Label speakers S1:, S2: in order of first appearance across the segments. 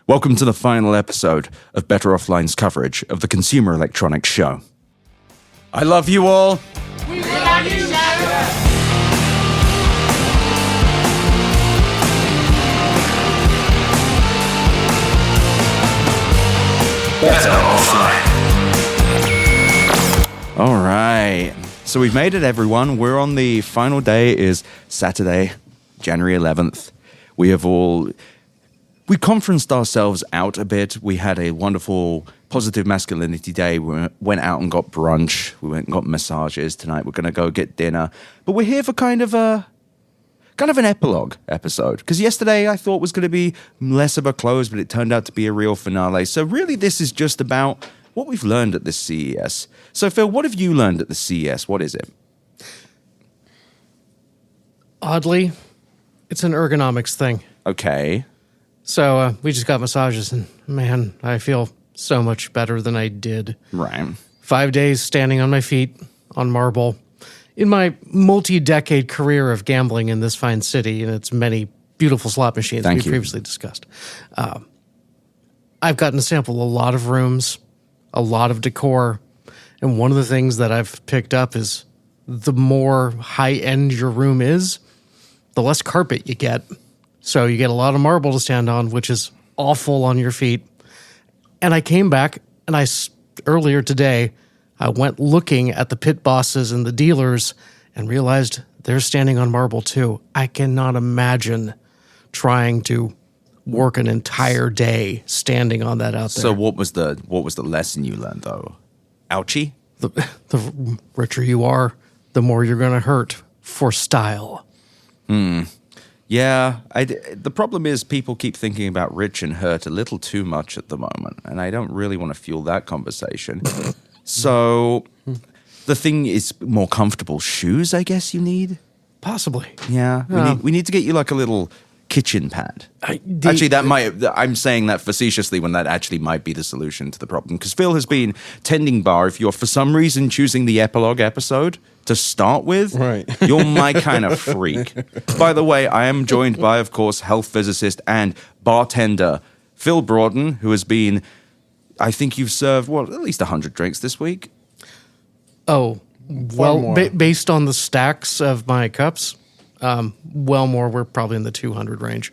S1: Welcome to the final episode of Better Offline's coverage of the Consumer Electronics Show. I love you all.
S2: We love you, Shadow.
S1: Better Offline. All right. So we've made it, everyone. We're on the final day. Is Saturday, January 11th. We conferenced ourselves out a bit. We had a wonderful positive masculinity day. We went out and got brunch. We went and got massages. Tonight we're going to go get dinner. But we're here for kind of an epilogue episode. Because yesterday I thought was going to be less of a close, but it turned out to be a real finale. So really this is just about what we've learned at this CES. So Phil, what have you learned at the CES? What is it?
S3: Oddly, it's an ergonomics thing.
S1: Okay.
S3: So we just got massages, and man, I feel so much better than I did.
S1: Right.
S3: 5 days standing on my feet on marble. In my multi-decade career of gambling in this fine city and its many beautiful slot machines we previously discussed, I've gotten to sample a lot of rooms, a lot of decor, and one of the things that I've picked up is the more high-end your room is, the less carpet you get. So you get a lot of marble to stand on, which is awful on your feet. And I came back, and earlier today, I went looking at the pit bosses and the dealers and realized they're standing on marble too. I cannot imagine trying to work an entire day standing on that out there.
S1: So what was the lesson you learned though? Ouchie?
S3: The richer you are, the more you're going to hurt for style.
S1: Yeah, the problem is people keep thinking about rich and hurt a little too much at the moment, and I don't really want to fuel that conversation. So the thing is more comfortable shoes, I guess you need?
S3: Possibly.
S1: Yeah, we need to get you like a little kitchen pad. I'm saying that facetiously when that actually might be the solution to the problem, because Phil has been tending bar. If you're for some reason choosing the epilogue episode to start with,
S4: right.
S1: You're my kind of freak. By the way, I am joined by, of course, health physicist and bartender Phil Broughton, who has been, I think you've served, at least 100 drinks this week?
S3: Oh, well, based on the stacks of my cups, well more. We're probably in the 200 range.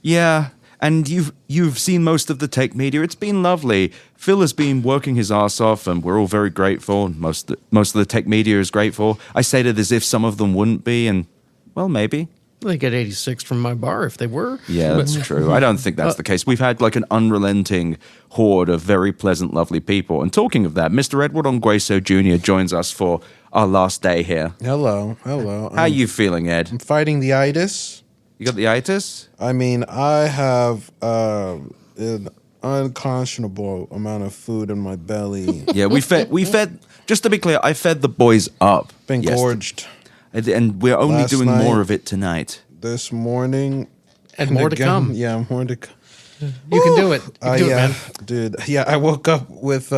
S1: Yeah, and you've seen most of the tech media. It's been lovely. Phil has been working his ass off, and we're all very grateful. Most of the tech media is grateful. I say it as if some of them wouldn't be, and, well, maybe.
S3: They get 86 from my bar if they were.
S1: Yeah, that's true. I don't think that's the case. We've had like an unrelenting horde of very pleasant, lovely people. And talking of that, Mr. Edward Ongweso Jr. joins us for our last day here.
S4: Hello.
S1: How are you feeling, Ed?
S4: I'm fighting the itis.
S1: You got the itis?
S4: I mean, I have an unconscionable amount of food in my belly.
S1: Yeah, we fed, just to be clear, I fed the boys up.
S4: Been gorged.
S1: And we're only doing more of it tonight.
S4: This morning.
S3: And more to come.
S4: Yeah, more to come.
S3: You can do it. You can do it, man.
S4: Dude. Yeah, I woke up with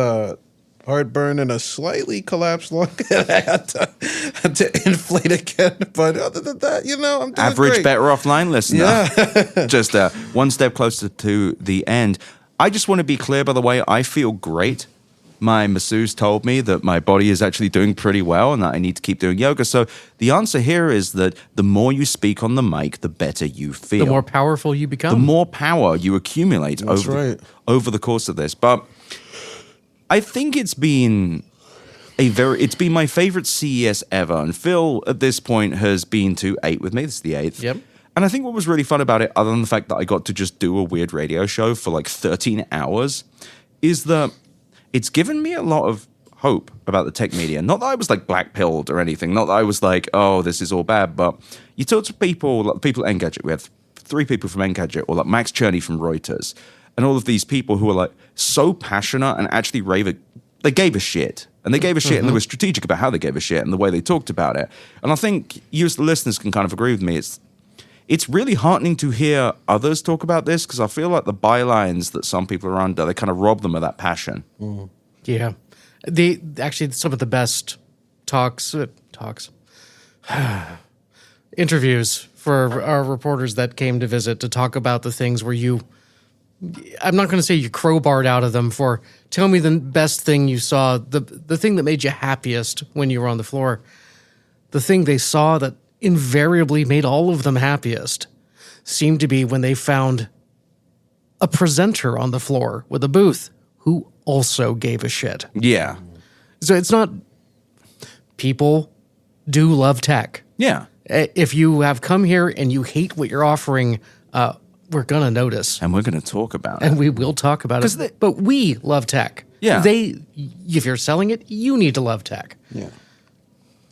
S4: heartburn and a slightly collapsed lung. I had to inflate again. But other than that, I'm doing
S1: Average
S4: great.
S1: Better Offline listener.
S4: Yeah.
S1: Just one step closer to the end. I just want to be clear, by the way, I feel great. My masseuse told me that my body is actually doing pretty well and that I need to keep doing yoga. So the answer here is that the more you speak on the mic, the better you feel.
S3: The more powerful you become.
S1: The more power you accumulate over the course of this. But I think it's been my favorite CES ever. And Phil, at this point, has been to 8 with me. This is the 8th.
S3: Yep.
S1: And I think what was really fun about it, other than the fact that I got to just do a weird radio show for like 13 hours, is that it's given me a lot of hope about the tech media. Not that I was like black-pilled or anything. Not that I was like, oh, this is all bad. But you talk to people, like people at Engadget. We have 3 people from Engadget, or like Max Cherney from Reuters. And all of these people who are like so passionate and actually they gave a shit. And they gave a shit and they were strategic about how they gave a shit and the way they talked about it. And I think you as the listeners can kind of agree with me. It's really heartening to hear others talk about this, because I feel like the bylines that some people are under, they kind of rob them of that passion.
S3: Yeah. Actually, some of the best interviews for our reporters that came to visit to talk about the things where you I'm not going to say you crowbarred out of them for tell me the best thing you saw, the thing that made you happiest when you were on the floor. The thing they saw that invariably made all of them happiest seemed to be when they found a presenter on the floor with a booth who also gave a shit.
S1: Yeah.
S3: So it's not, people do love tech.
S1: Yeah.
S3: If you have come here and you hate what you're offering, we're going to notice.
S1: And we're going to talk about it.
S3: And we will talk about it. But we love tech.
S1: Yeah.
S3: If you're selling it, you need to love tech.
S4: Yeah.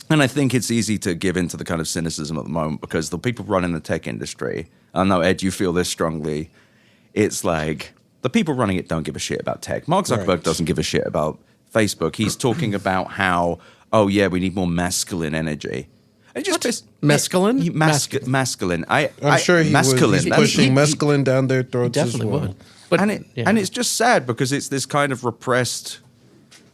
S1: And I think it's easy to give into the kind of cynicism at the moment because the people running the tech industry, I know, Ed, you feel this strongly. It's like the people running it don't give a shit about tech. Mark Zuckerberg doesn't give a shit about Facebook. He's talking about how, oh, yeah, we need more masculine energy. It just
S3: mescaline?
S1: Masculine.
S4: I'm sure he's pushing mescaline down their throats
S3: definitely
S4: as well.
S3: would. But,
S1: and it's just sad because it's this kind of repressed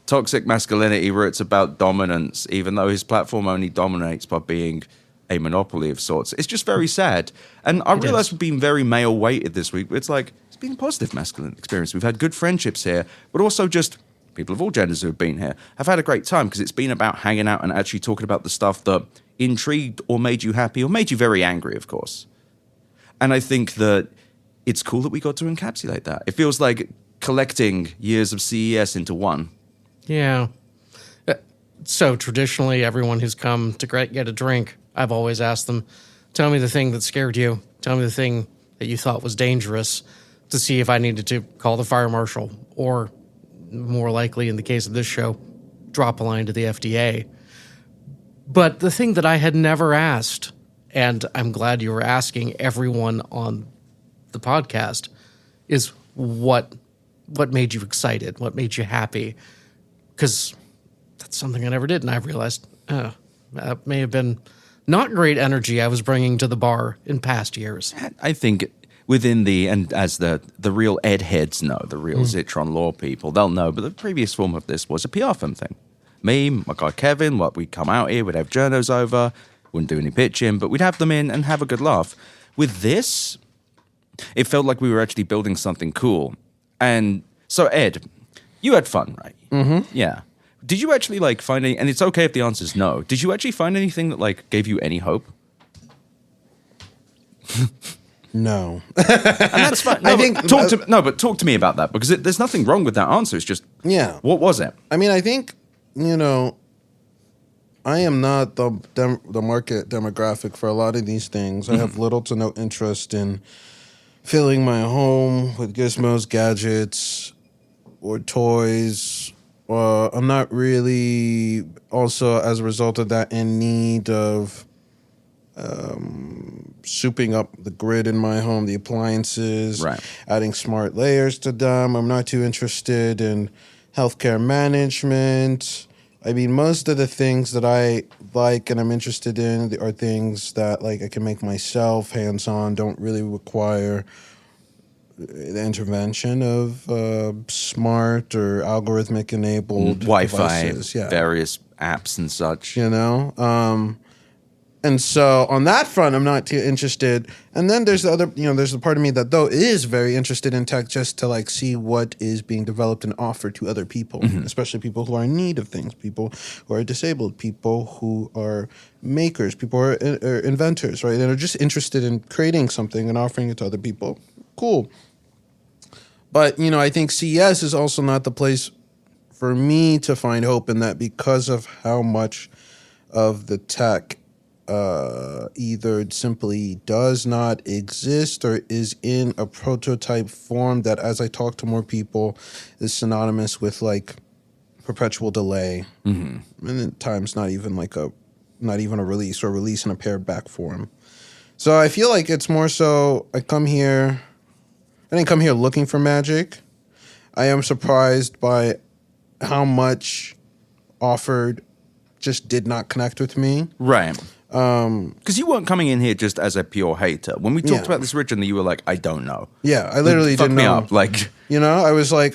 S1: toxic masculinity where it's about dominance, even though his platform only dominates by being a monopoly of sorts. It's just very sad. And I realize we've been very male-weighted this week, but it's like, it's been a positive masculine experience. We've had good friendships here, but also just people of all genders who have been here have had a great time because it's been about hanging out and actually talking about the stuff that intrigued or made you happy or made you very angry, of course. And I think that it's cool that we got to encapsulate that. It feels like collecting years of CES into one.
S3: Yeah. So traditionally, everyone who's come to get a drink, I've always asked them, tell me the thing that scared you. Tell me the thing that you thought was dangerous to see if I needed to call the fire marshal or, more likely in the case of this show, drop a line to the FDA. But the thing that I had never asked, and I'm glad you were asking everyone on the podcast, is what made you excited? What made you happy? Because that's something I never did, and I realized that may have been not great energy I was bringing to the bar in past years.
S1: I think within and as the real Ed heads know, the real Zitron law people, they'll know, but the previous form of this was a PR firm thing. Me, my guy Kevin, we'd come out here, we'd have journos over, wouldn't do any pitching, but we'd have them in and have a good laugh. With this, it felt like we were actually building something cool. And so, Ed, you had fun, right? Mm-hmm. Yeah. Did you actually find any, and it's okay if the answer is no, did you actually find anything that gave you any hope?
S4: No.
S1: And that's fine. But talk to me about that because there's nothing wrong with that answer. It's just, what was it?
S4: I mean, I think, I am not the market demographic for a lot of these things. I have little to no interest in filling my home with gizmos, gadgets, or toys. I'm not really also, as a result of that, in need of souping up the grid in my home, the appliances, adding smart layers to them. I'm not too interested in healthcare management. I mean, most of the things that I like and I'm interested in are things that I can make myself, hands-on, don't really require the intervention of smart or algorithmic enabled
S1: Wi-Fi,
S4: devices.
S1: various apps and such.
S4: And so on that front, I'm not too interested. And then there's the other, there's the part of me that though is very interested in tech just to see what is being developed and offered to other people, especially people who are in need of things, people who are disabled, people who are makers, people who are inventors, right? And are just interested in creating something and offering it to other people. Cool. But, I think CES is also not the place for me to find hope in that because of how much of the tech either simply does not exist or is in a prototype form that, as I talk to more people, is synonymous with perpetual delay, and at times not even a release or release in a pared back form. So I feel like it's more so I didn't come here looking for magic. I am surprised by how much offered just did not connect with me.
S1: Right. Because you weren't coming in here just as a pure hater. When we talked about this originally, you were like, I don't know.
S4: Yeah, I literally didn't know.
S1: Fuck me up.
S4: I was like,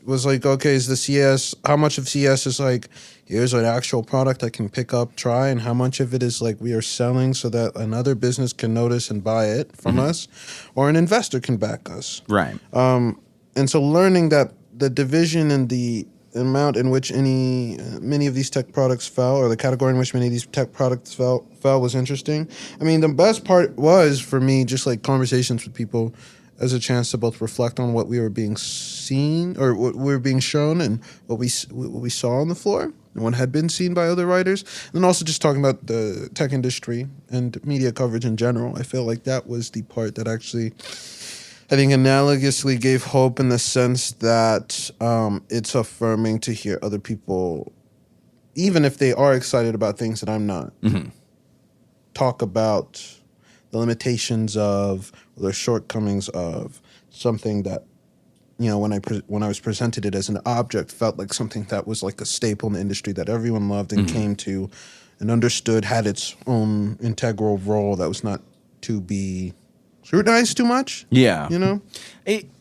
S4: was like, okay, is the CES, how much of CES is like, here's an actual product I can pick up, try, and how much of it is like we are selling so that another business can notice and buy it from us, or an investor can back us.
S1: Right.
S4: And so learning that the division and the amount in which many of these tech products fell, or the category in which many of these tech products fell was interesting. I mean, the best part was for me just like conversations with people as a chance to both reflect on what we were being seen or what we were being shown and what we saw on the floor and what had been seen by other writers, and then also just talking about the tech industry and media coverage in general. I feel like that was the part that actually, I think, analogously gave hope in the sense that it's affirming to hear other people, even if they are excited about things that I'm not, talk about the limitations of, or the shortcomings of something that, you know, when I was presented it as an object, felt like something that was like a staple in the industry that everyone loved and came to and understood, had its own integral role that was not to be scrutinized too much.
S1: Yeah.
S4: You know?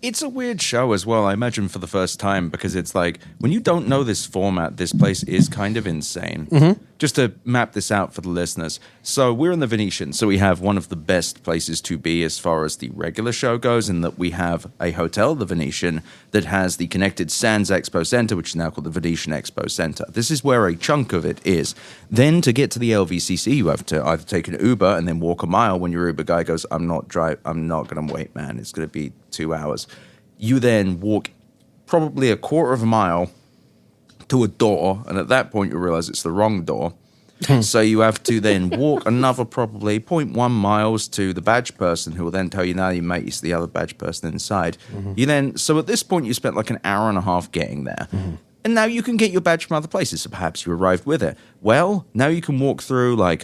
S1: It's a weird show as well, I imagine, for the first time, because it's like, when you don't know this format, this place is kind of insane. Just to map this out for the listeners. So we're in the Venetian, so we have one of the best places to be as far as the regular show goes, in that we have a hotel, the Venetian, that has the connected Sands Expo Center, which is now called the Venetian Expo Center. This is where a chunk of it is. Then to get to the LVCC, you have to either take an Uber and then walk a mile when your Uber guy goes, I'm not going to wait, man. It's going to be 2 hours. You then walk probably a quarter of a mile to a door, and at that point you realize it's the wrong door. So you have to then walk another probably 0.1 miles to the badge person, who will then tell you, now you mate, it's the other badge person inside. You then, so at this point you spent like an hour and a half getting there. And now you can get your badge from other places, so perhaps you arrived with it. Well, now you can walk through like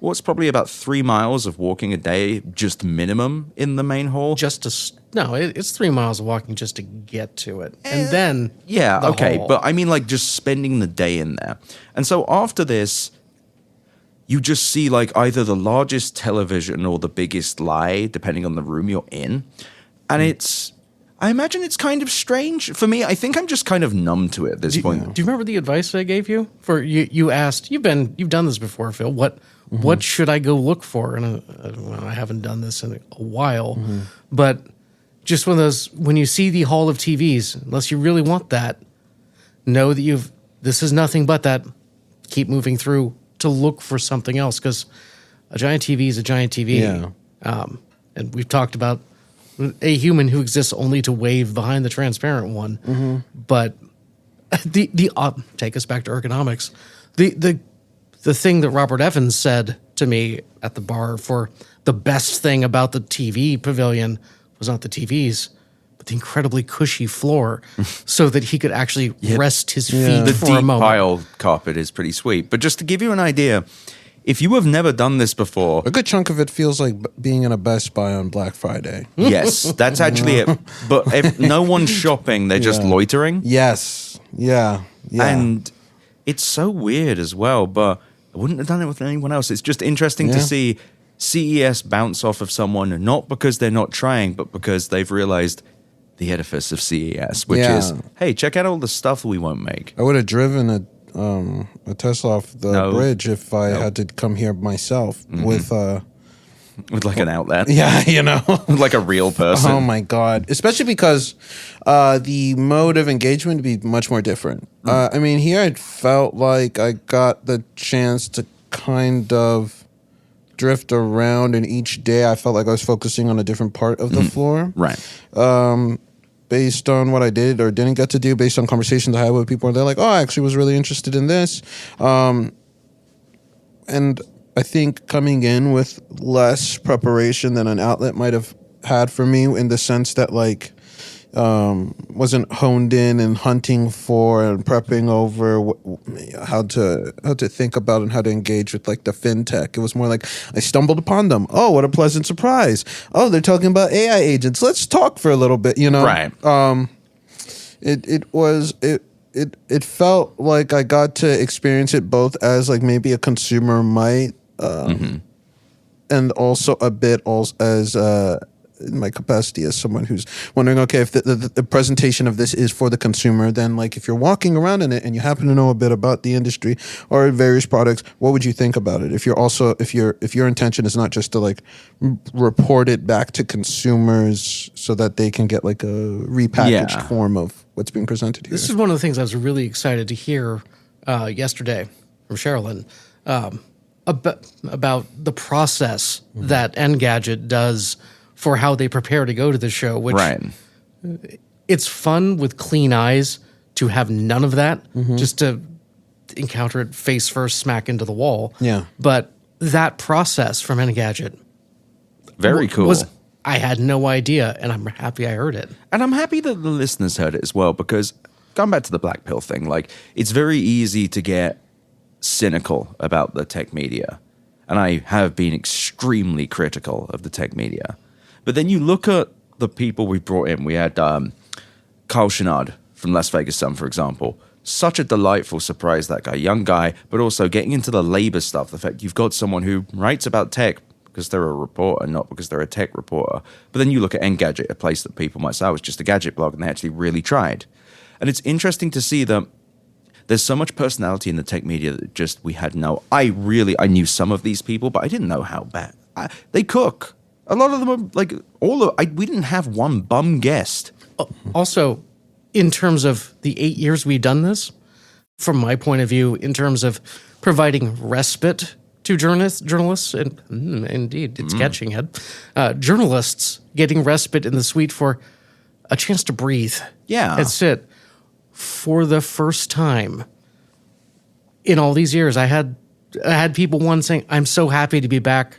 S1: it's probably about 3 miles of walking a day, just minimum, in the main hall.
S3: It's 3 miles of walking just to get to it. And then the hall.
S1: But I mean, like, just spending the day in there. And so after this, you just see like either the largest television or the biggest lie, depending on the room you're in. And I imagine it's kind of strange. For me, I think I'm just kind of numb to it at this point.
S3: Do you remember the advice I gave you? You asked, you've done this before, Phil. What should I go look for? And I haven't done this in a while, but just one of those, when you see the hall of TVs, unless you really want that, know that this is nothing but that. Keep moving through to look for something else, because a giant TV is a giant TV.
S4: Yeah.
S3: And we've talked about a human who exists only to wave behind the transparent one. But take us back to ergonomics. The thing that Robert Evans said to me at the bar for the best thing about the TV pavilion was not the TVs, but the incredibly cushy floor, so that he could actually rest his feet
S1: The
S3: for
S1: deep
S3: a moment.
S1: pile carpet is pretty sweet. But just to give you an idea, if you have never done this before,
S4: A good chunk of it feels like being in a Best Buy on Black Friday.
S1: yes, that's actually it. But if no one's shopping, they're just loitering.
S4: Yes. Yeah.
S1: And it's so weird as well, but I wouldn't have done it with anyone else. It's just interesting to see CES bounce off of someone, not because they're not trying, but because they've realized the edifice of CES, which is, hey, check out all the stuff we won't make.
S4: I would have driven a Tesla off the bridge if I had to come here myself with
S1: like an outlet.
S4: Yeah, you know.
S1: Like a real person.
S4: Oh my God. Especially because the mode of engagement would be much more different. I mean, here I felt like I got the chance to kind of drift around, and each day I felt like I was focusing on a different part of the floor.
S1: Right.
S4: Based on what I did or didn't get to do, based on conversations I had with people, and they're like, oh, I actually was really interested in this. And I think coming in with less preparation than an outlet might have had for me, in the sense that like wasn't honed in and hunting for and prepping over how to think about and how to engage with like the fintech. It was more like I stumbled upon them. Oh, what a pleasant surprise. Oh, they're talking about AI agents. Let's talk for a little bit, you know?
S1: Right.
S4: It felt like I got to experience it both as like maybe a consumer might, and also a bit as in my capacity as someone who's wondering, okay, if the presentation of this is for the consumer, then like if you're walking around in it and you happen to know a bit about the industry or various products, what would you think about it? If your intention is not just to like report it back to consumers so that they can get like a repackaged form of what's being presented here.
S3: This is one of the things I was really excited to hear yesterday from Sherilyn about the process that Engadget does for how they prepare to go to the show, which it's fun with clean eyes to have none of that, just to encounter it face first, smack into the wall.
S4: Yeah.
S3: But that process from Engadget,
S1: very cool.
S3: I had no idea, and I'm happy I heard it.
S1: And I'm happy that the listeners heard it as well, because going back to the black pill thing, like it's very easy to get cynical about the tech media. And I have been extremely critical of the tech media. But then you look at the people we brought in. We had Carl Chenard from Las Vegas Sun, for example. Such a delightful surprise, that guy. Young guy, but also getting into the labor stuff. The fact you've got someone who writes about tech because they're a reporter, not because they're a tech reporter. But then you look at Engadget, a place that people might say, oh, it's just a gadget blog, and they actually really tried. And it's interesting to see that there's so much personality in the tech media that just we had no... I knew some of these people, but I didn't know how bad. They cook. A lot of them are like... we didn't have one bum guest.
S3: Also, in terms of the 8 years we've done this, from my point of view, in terms of providing respite to journalists, and indeed, it's catching it, journalists getting respite in the suite for a chance to breathe.
S1: Yeah.
S3: That's it. For the first time in all these years, I had people once saying, I'm so happy to be back.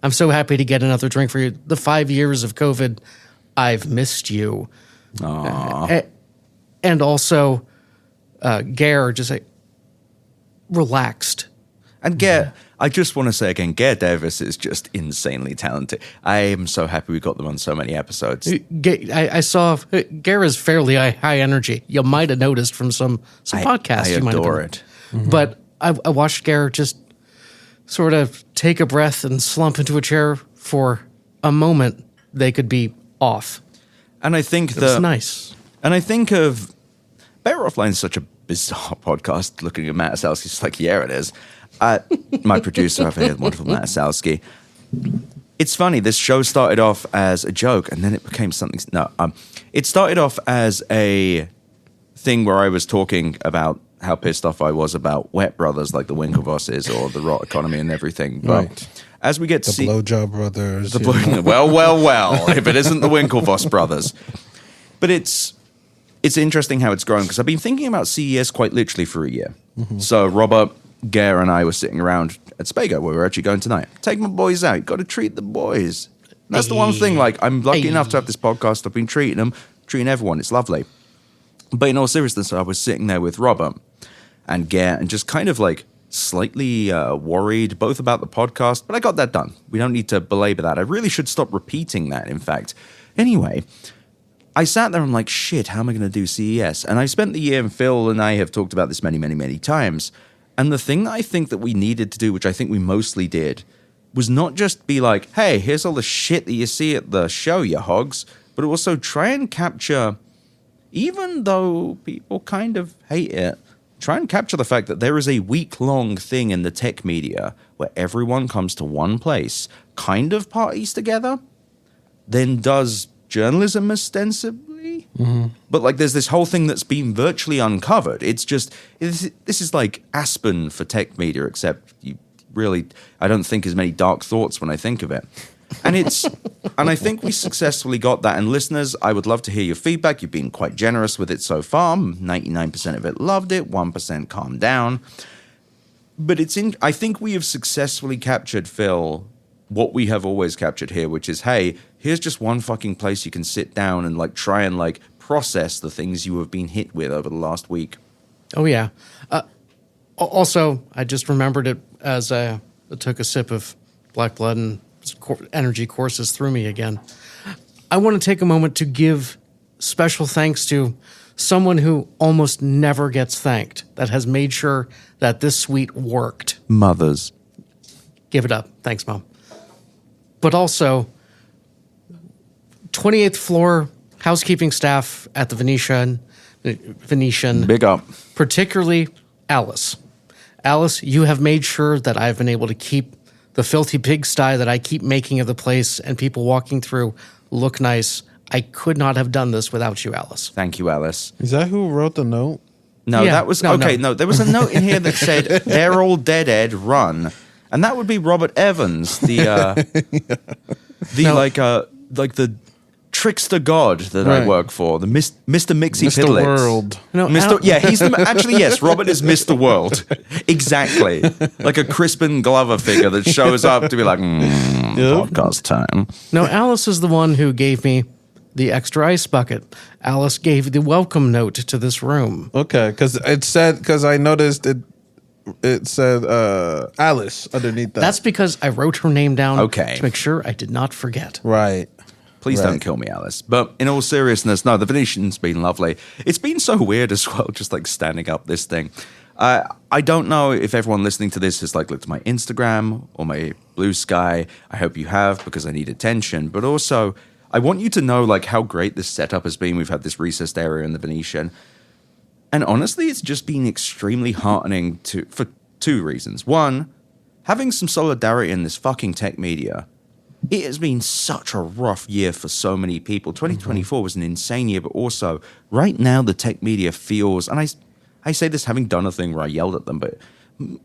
S3: I'm so happy to get another drink for you. The 5 years of COVID, I've missed you. And also, Gare just like relaxed.
S1: And Gare, I just want to say again, Gare Davis is just insanely talented. I am so happy we got them on so many episodes.
S3: I saw Gare is fairly high energy. You might have noticed from some podcasts.
S1: I adore it.
S3: But I watched Gare just sort of take a breath and slump into a chair for a moment. They could be off.
S1: And I think
S3: that's nice.
S1: And I think of Better Offline is such a bizarre podcast. Looking at Matt Asowski, it's like, yeah, it is. My producer, I've heard wonderful Matt Asowski. It's funny. This show started off as a joke, and then it became something. No, it started off as a thing where I was talking about how pissed off I was about Wet Brothers, like the Winklevosses or the Rot Economy and everything. But as we get to see
S4: Blowjob Brothers,
S1: well, if it isn't the Winklevoss brothers, but it's interesting how it's grown, because I've been thinking about CES quite literally for a year. So Robert, Gare, and I were sitting around at Spago, where we're actually going tonight. Take my boys out. Got to treat the boys. That's the one thing. Like, I'm lucky enough to have this podcast. I've been treating them, treating everyone. It's lovely. But in all seriousness, I was sitting there with Robert and Gare and just kind of like slightly worried both about the podcast. But I got that done. We don't need to belabor that. I really should stop repeating that, in fact. Anyway, I sat there and I'm like, shit, how am I going to do CES? And I spent the year, and Phil and I have talked about this many, many, many times. And the thing that I think that we needed to do, which I think we mostly did, was not just be like, hey, here's all the shit that you see at the show, you hogs, but also try and capture, even though people kind of hate it, try and capture the fact that there is a week-long thing in the tech media where everyone comes to one place, kind of parties together, then does journalism ostensibly. But like there's this whole thing that's been virtually uncovered. It's just, this is like Aspen for tech media, except you really, I don't think as many dark thoughts when I think of it. And and I think we successfully got that. And listeners, I would love to hear your feedback. You've been quite generous with it so far. 99% of it loved it. 1% calmed down. But I think we have successfully captured, Phil, what we have always captured here, which is, hey, here's just one fucking place you can sit down and like try and like process the things you have been hit with over the last week.
S3: Oh, yeah. Also, I just remembered it as I took a sip of Black Blood and energy courses through me again. I want to take a moment to give special thanks to someone who almost never gets thanked, that has made sure that this suite worked.
S1: Mothers.
S3: Give it up. Thanks, Mom. But also, 28th floor housekeeping staff at the Venetian.
S1: Big up.
S3: Particularly Alice. Alice, you have made sure that I've been able to keep the filthy pigsty that I keep making of the place and people walking through look nice. I could not have done this without you, Alice.
S1: Thank you, Alice.
S4: Is that who wrote the note?
S1: No,
S3: Yeah,
S1: that was
S3: no,
S1: okay.
S3: no.
S1: No, there was a note in here that said "They're all dead, Ed. Run," and that would be Robert Evans, the
S3: No.
S1: like the trickster god that I
S4: Right.
S1: work for, the Mr. Mixie
S4: Mr.
S1: Piddlix.
S4: World.
S3: No,
S1: Mr. Yeah, he's actually yes. Robert is Mr. World, exactly, like a Crispin Glover figure that shows up to be like podcast time.
S3: No, Alice is the one who gave me the extra ice bucket. Alice gave the welcome note to this room.
S4: Okay, because I noticed it said Alice underneath that.
S3: That's because I wrote her name down
S1: Okay.
S3: to make sure I did not forget.
S4: right.
S1: Please
S4: Right.
S1: don't kill me, Alice. But in all seriousness, no, the Venetian's been lovely. It's been so weird as well, just like standing up this thing. I don't know if everyone listening to this has like looked at my Instagram or my Blue Sky. I hope you have, because I need attention. But also, I want you to know like how great this setup has been. We've had this recessed area in the Venetian. And honestly, it's just been extremely heartening for two reasons. One, having some solidarity in this fucking tech media. It has been such a rough year for so many people. 2024 was an insane year, but also right now the tech media feels, and I say this having done a thing where I yelled at them, but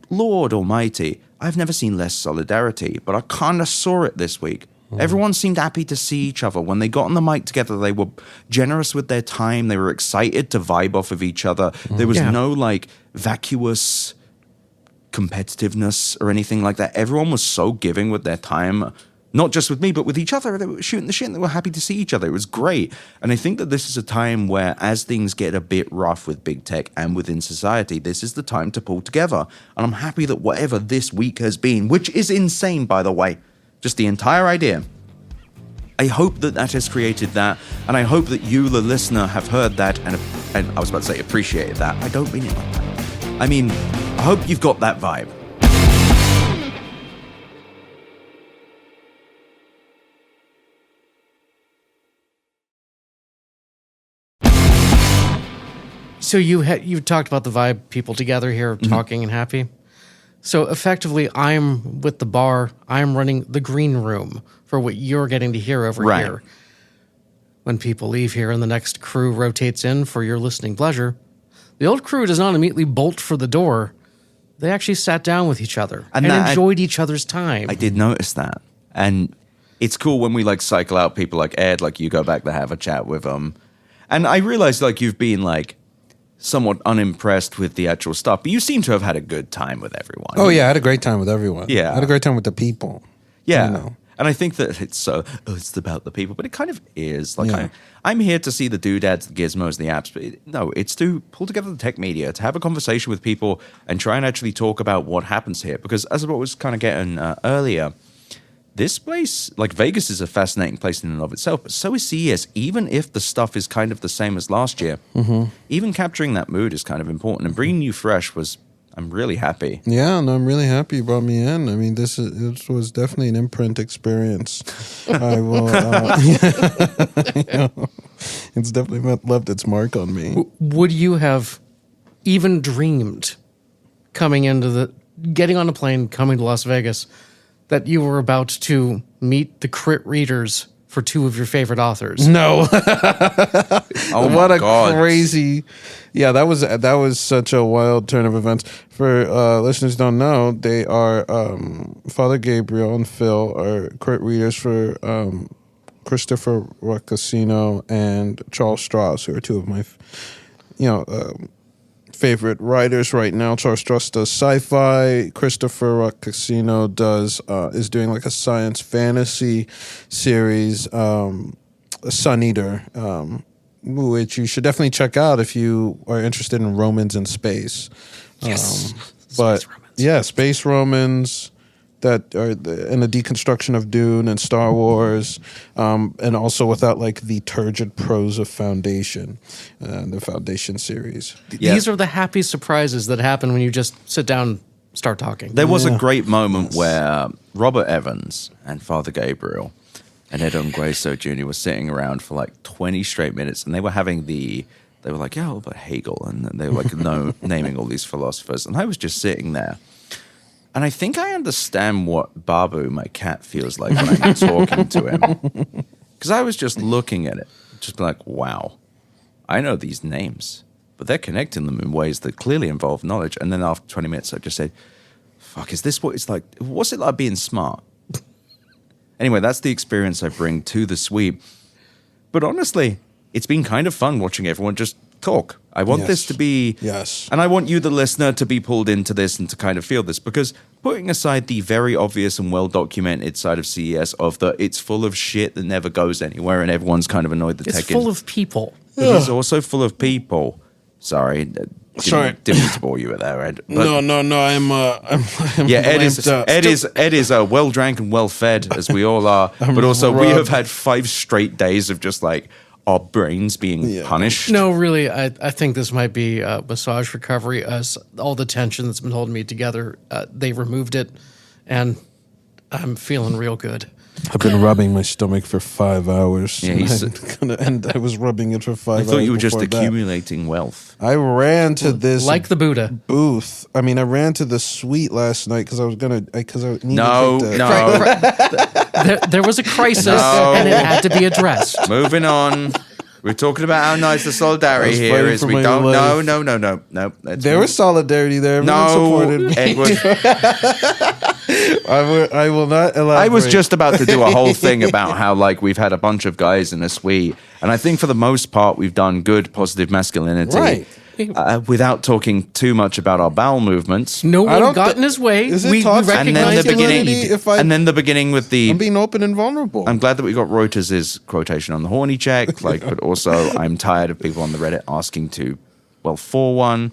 S1: Lord Almighty, I've never seen less solidarity, but I kind of saw it this week. Everyone seemed happy to see each other. When they got on the mic together, they were generous with their time. They were excited to vibe off of each other. There was
S3: Yeah.
S1: no like vacuous competitiveness or anything like that. Everyone was so giving with their time. Not just with me, but with each other. They were shooting the shit and they were happy to see each other. It was great. And I think that this is a time where, as things get a bit rough with big tech and within society, this is the time to pull together. And I'm happy that whatever this week has been, which is insane, by the way, just the entire idea, I hope that that has created that. And I hope that you, the listener, have heard that and I was about to say appreciated that. I don't mean it like that. I mean, I hope you've got that vibe.
S3: So you talked about the vibe, people together here talking and happy. So effectively, I'm with the bar. I'm running the green room for what you're getting to hear over
S1: Right.
S3: here. When people leave here and the next crew rotates in for your listening pleasure, the old crew does not immediately bolt for the door. They actually sat down with each other and enjoyed each other's time.
S1: I did notice that. And it's cool when we like cycle out people like Ed, like you go back to have a chat with them. And I realized like you've been like somewhat unimpressed with the actual stuff, but you seem to have had a good time with everyone.
S4: Oh yeah, I had a great time with everyone.
S1: Yeah.
S4: I had a great time with the people.
S1: Yeah.
S4: You know.
S1: And I think that it's it's about the people, but it kind of is. Like
S4: Yeah.
S1: I'm here to see the doodads, the gizmos, the apps, but no, it's to pull together the tech media, to have a conversation with people and try and actually talk about what happens here. Because as I was kind of getting earlier, this place, like Vegas, is a fascinating place in and of itself, but so is CES. Even if the stuff is kind of the same as last year, even capturing that mood is kind of important. And bringing you fresh I'm really happy.
S4: Yeah, no, I'm really happy you brought me in. I mean, this was definitely an imprint experience. I will. It's definitely left its mark on me.
S3: Would you have even dreamed getting on a plane, coming to Las Vegas, that you were about to meet the crit readers for two of your favorite authors?
S4: No.
S1: Oh my
S4: What a
S1: God.
S4: crazy. Yeah, that was such a wild turn of events. For listeners who don't know, they are Father Gabriel and Phil are crit readers for Christopher Racasino and Charles Strauss, who are two of my favorite writers right now. Charles Strauss does sci-fi. Christopher Racasino is doing like a science fantasy series, Sun Eater, which you should definitely check out if you are interested in Romans in space.
S3: Yes.
S4: But
S3: Space Romans.
S4: yeah, space Romans that are in the deconstruction of Dune and Star Wars, and also without like the turgid prose of Foundation, the Foundation series.
S1: Yeah.
S3: These are the happy surprises that happen when you just sit down and start talking.
S1: There was a great moment where Robert Evans and Father Gabriel and Ed Ongweso Jr. was sitting around for like 20 straight minutes, and they were having they were like, yeah, but Hegel, and they were like naming all these philosophers, and I was just sitting there. And I think I understand what Babu, my cat, feels like when I'm talking to him. Because I was just looking at it, just like, wow, I know these names, but they're connecting them in ways that clearly involve knowledge. And then after 20 minutes, I just said, fuck, is this what it's like? What's it like being smart? Anyway, that's the experience I bring to the sweep. But honestly, it's been kind of fun watching everyone just talk. I want this to be...
S4: Yes.
S1: And I want you, the listener, to be pulled into this and to kind of feel this. Because putting aside the very obvious and well-documented side of CES of the it's full of shit that never goes anywhere and everyone's kind of annoyed the
S3: It's
S1: tech...
S3: full of people.
S1: It is also full of people. Sorry. Didn't mean to bore you with that, Ed. But
S4: No. I'm
S1: yeah, Ed
S4: lamped up.
S1: is well drank and well fed, as we all are. But also, we have had 5 straight days of just like our brains being punished.
S3: No, really, I think this might be massage recovery. As all the tension that's been holding me together, they removed it, and I'm feeling real good.
S4: I've been rubbing my stomach for 5 hours.
S1: Yeah,
S4: and I was rubbing it for 5 hours.
S1: I thought you were just
S4: before that.
S1: accumulating wealth.
S4: I ran to this
S3: Like the Buddha.
S4: booth. I mean, I ran to the suite last night because I needed
S1: No,
S4: to take the,
S1: no.
S3: There was a crisis,
S1: No.
S3: and it had to be addressed.
S1: Moving on. We're talking about how nice the solidarity
S4: I was
S1: here
S4: fighting
S1: is.
S4: for
S1: We
S4: my
S1: don't.
S4: life.
S1: No.
S4: There was solidarity there. Everyone supported me.
S1: Edward.
S4: I will not elaborate.
S1: I was just about to do a whole thing about how like we've had a bunch of guys in a suite, and I think for the most part we've done good positive masculinity,
S4: Right.
S1: Without talking too much about our bowel movements.
S3: No
S4: I
S3: one
S4: don't
S3: got
S4: thi-
S3: in his way.
S4: Is it
S3: We
S4: toxic
S1: And then the
S3: recognized
S1: beginning,
S4: masculinity
S1: and then the beginning with the.
S4: I'm being open and vulnerable.
S1: I'm glad that we got Reuters' quotation on the horny check, like, but also I'm tired of people on the Reddit asking for one.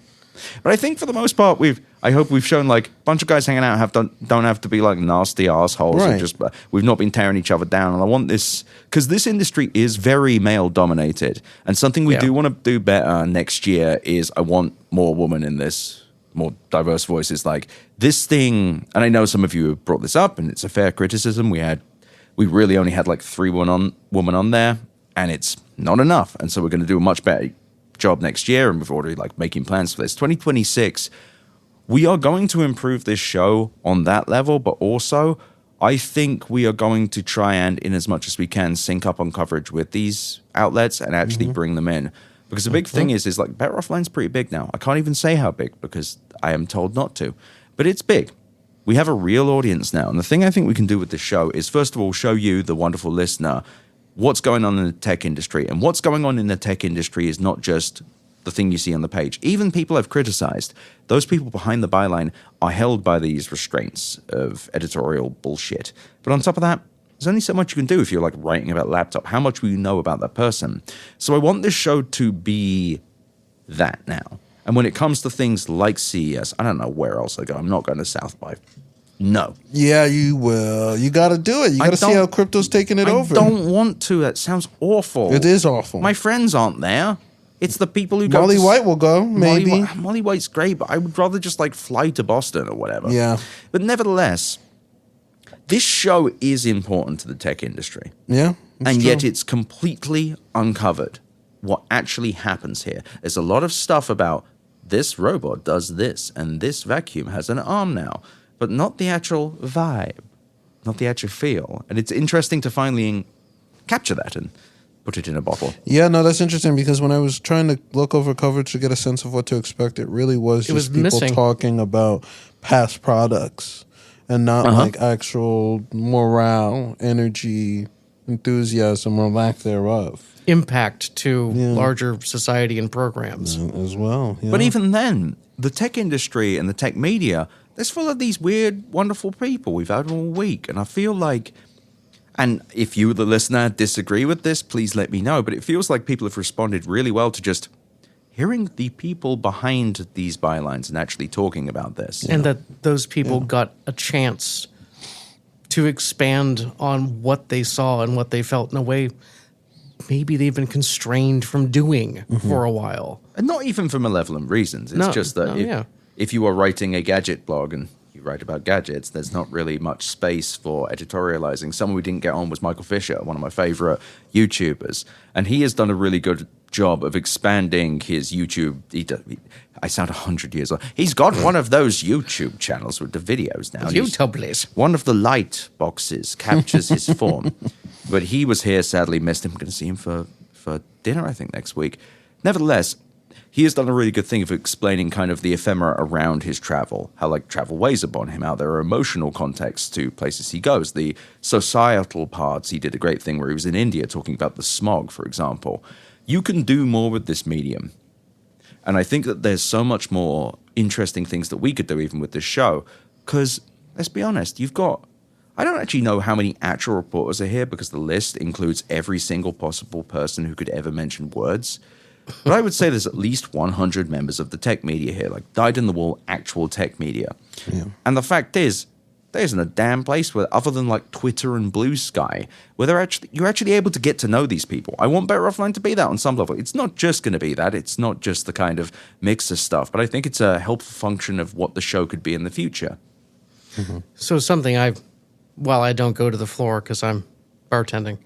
S1: But I think for the most part, I hope we've shown like a bunch of guys hanging out don't have to be like nasty assholes.
S4: Right.
S1: And just we've not been tearing each other down. And I want this because this industry is very male dominated, and something we do want to do better next year is I want more women in this, more diverse voices. Like this thing, and I know some of you have brought this up, and it's a fair criticism. We really only had like 3 women on there, and it's not enough. And so we're going to do a much better job next year, and we've already like making plans for this 2026. We are going to improve this show on that level, but also I think we are going to try and, in as much as we can, sync up on coverage with these outlets and actually bring them in. Because the big thing is like Better Offline's pretty big now. I can't even say how big because I am told not to, but it's big. We have a real audience now, and the thing I think we can do with this show is first of all show you, the wonderful listener, what's going on in the tech industry. And what's going on in the tech industry is not just the thing you see on the page. Even people I've criticized, those people behind the byline are held by these restraints of editorial bullshit. But on top of that, there's only so much you can do if you're like writing about laptop. How much will you know about that person? So I want this show to be that now. And when it comes to things like CES, I don't know where else I go. I'm not going to South by. No.
S4: Yeah, you will. You got to do it. You got to see how crypto's taking it over.
S1: I don't want to. That sounds awful.
S4: It is awful.
S1: My friends aren't there. It's the people who go.
S4: Molly White will go, maybe.
S1: Molly White's great, but I would rather just like fly to Boston or whatever.
S4: Yeah.
S1: But nevertheless, this show is important to the tech industry.
S4: Yeah.
S1: And yet it's completely uncovered what actually happens here. There's a lot of stuff about this robot does this and this vacuum has an arm now, but not the actual vibe, not the actual feel. And it's interesting to finally capture that and put it in a bottle.
S4: Yeah, no, that's interesting because when I was trying to look over coverage to get a sense of what to expect, it really was
S3: It was
S4: just people
S3: missing.
S4: talking about past products and not like actual morale, energy, enthusiasm, or lack thereof.
S3: Impact to larger society and programs.
S4: As well. Yeah.
S1: But even then, the tech industry and the tech media, it's full of these weird, wonderful people we've had all week. And I feel like, and if you, the listener, disagree with this, please let me know. But it feels like people have responded really well to just hearing the people behind these bylines and actually talking about this.
S3: And that those people got a chance to expand on what they saw and what they felt in a way maybe they've been constrained from doing for a while.
S1: And not even for malevolent reasons. It's just that if you are writing a gadget blog and you write about gadgets, there's not really much space for editorializing. Someone we didn't get on was Michael Fisher, one of my favorite YouTubers. And he has done a really good job of expanding his YouTube. I sound 100 years old. He's got one of those YouTube channels with the videos now.
S3: YouTubers.
S1: One of the light boxes captures his form. But he was here, sadly missed him. I'm going to see him for dinner, I think, next week. Nevertheless, he has done a really good thing of explaining kind of the ephemera around his travel, how like travel weighs upon him, how there are emotional contexts to places he goes, the societal parts. He did a great thing where he was in India talking about the smog, for example. You can do more with this medium. And I think that there's so much more interesting things that we could do even with this show. Because, let's be honest, I don't actually know how many actual reporters are here because the list includes every single possible person who could ever mention words. But I would say there's at least 100 members of the tech media here, like dyed-in-the-wool actual tech media. Yeah. And the fact is, there isn't a damn place where, other than like Twitter and Blue Sky, where you're actually able to get to know these people. I want Better Offline to be that on some level. It's not just going to be that. It's not just the kind of mix of stuff. But I think it's a helpful function of what the show could be in the future.
S3: Mm-hmm. So something while I don't go to the floor because I'm bartending,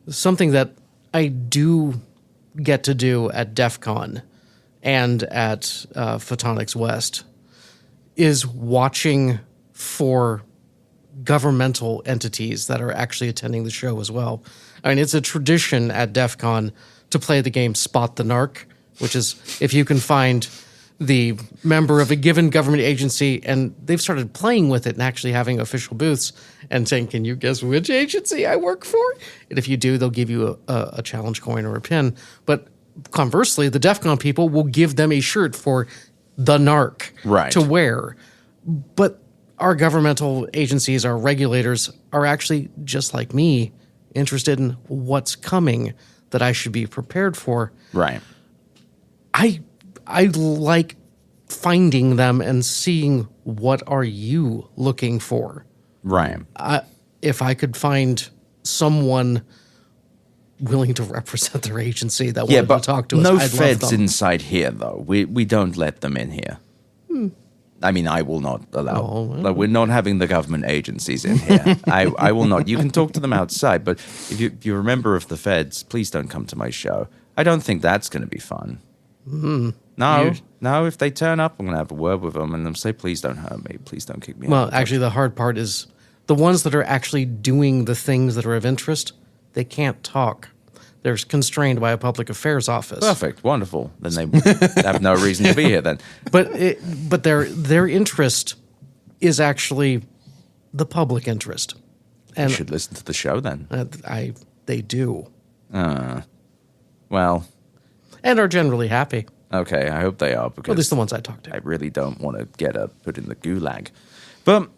S3: something that I do get to do at DEF CON and at Photonics West is watching for governmental entities that are actually attending the show as well. I mean, it's a tradition at DEF CON to play the game Spot the Narc, which is if you can find the member of a given government agency, and they've started playing with it and actually having official booths and saying, can you guess which agency I work for? And if you do, they'll give you a challenge coin or a pin. But conversely, the DEF CON people will give them a shirt for the narc to wear. But our governmental agencies, our regulators, are actually, just like me, interested in what's coming that I should be prepared for.
S1: Right.
S3: I like finding them and seeing what are you looking for.
S1: Right.
S3: If I could find someone willing to represent their agency that wanted to talk to us,
S1: no
S3: I'd
S1: feds
S3: love them.
S1: inside here, though. We don't let them in here. I mean, I will not allow. Like, we're not having the government agencies in here. I will not. You can talk to them outside, but if you're a member of the feds, please don't come to my show. I don't think that's going to be fun. No, if they turn up, I'm going to have a word with them and them say, please don't hurt me. Please don't kick me out.
S3: Well, actually, the hard part is the ones that are actually doing the things that are of interest, they can't talk. They're constrained by a public affairs office.
S1: Perfect. Wonderful. Then they have no reason to be here then.
S3: But their interest is actually the public interest. And
S1: you should listen to the show then.
S3: They do.
S1: Well.
S3: And are generally happy.
S1: Okay, I hope they are, because
S3: at least the ones I talk to.
S1: I really don't want to get put in the gulag. But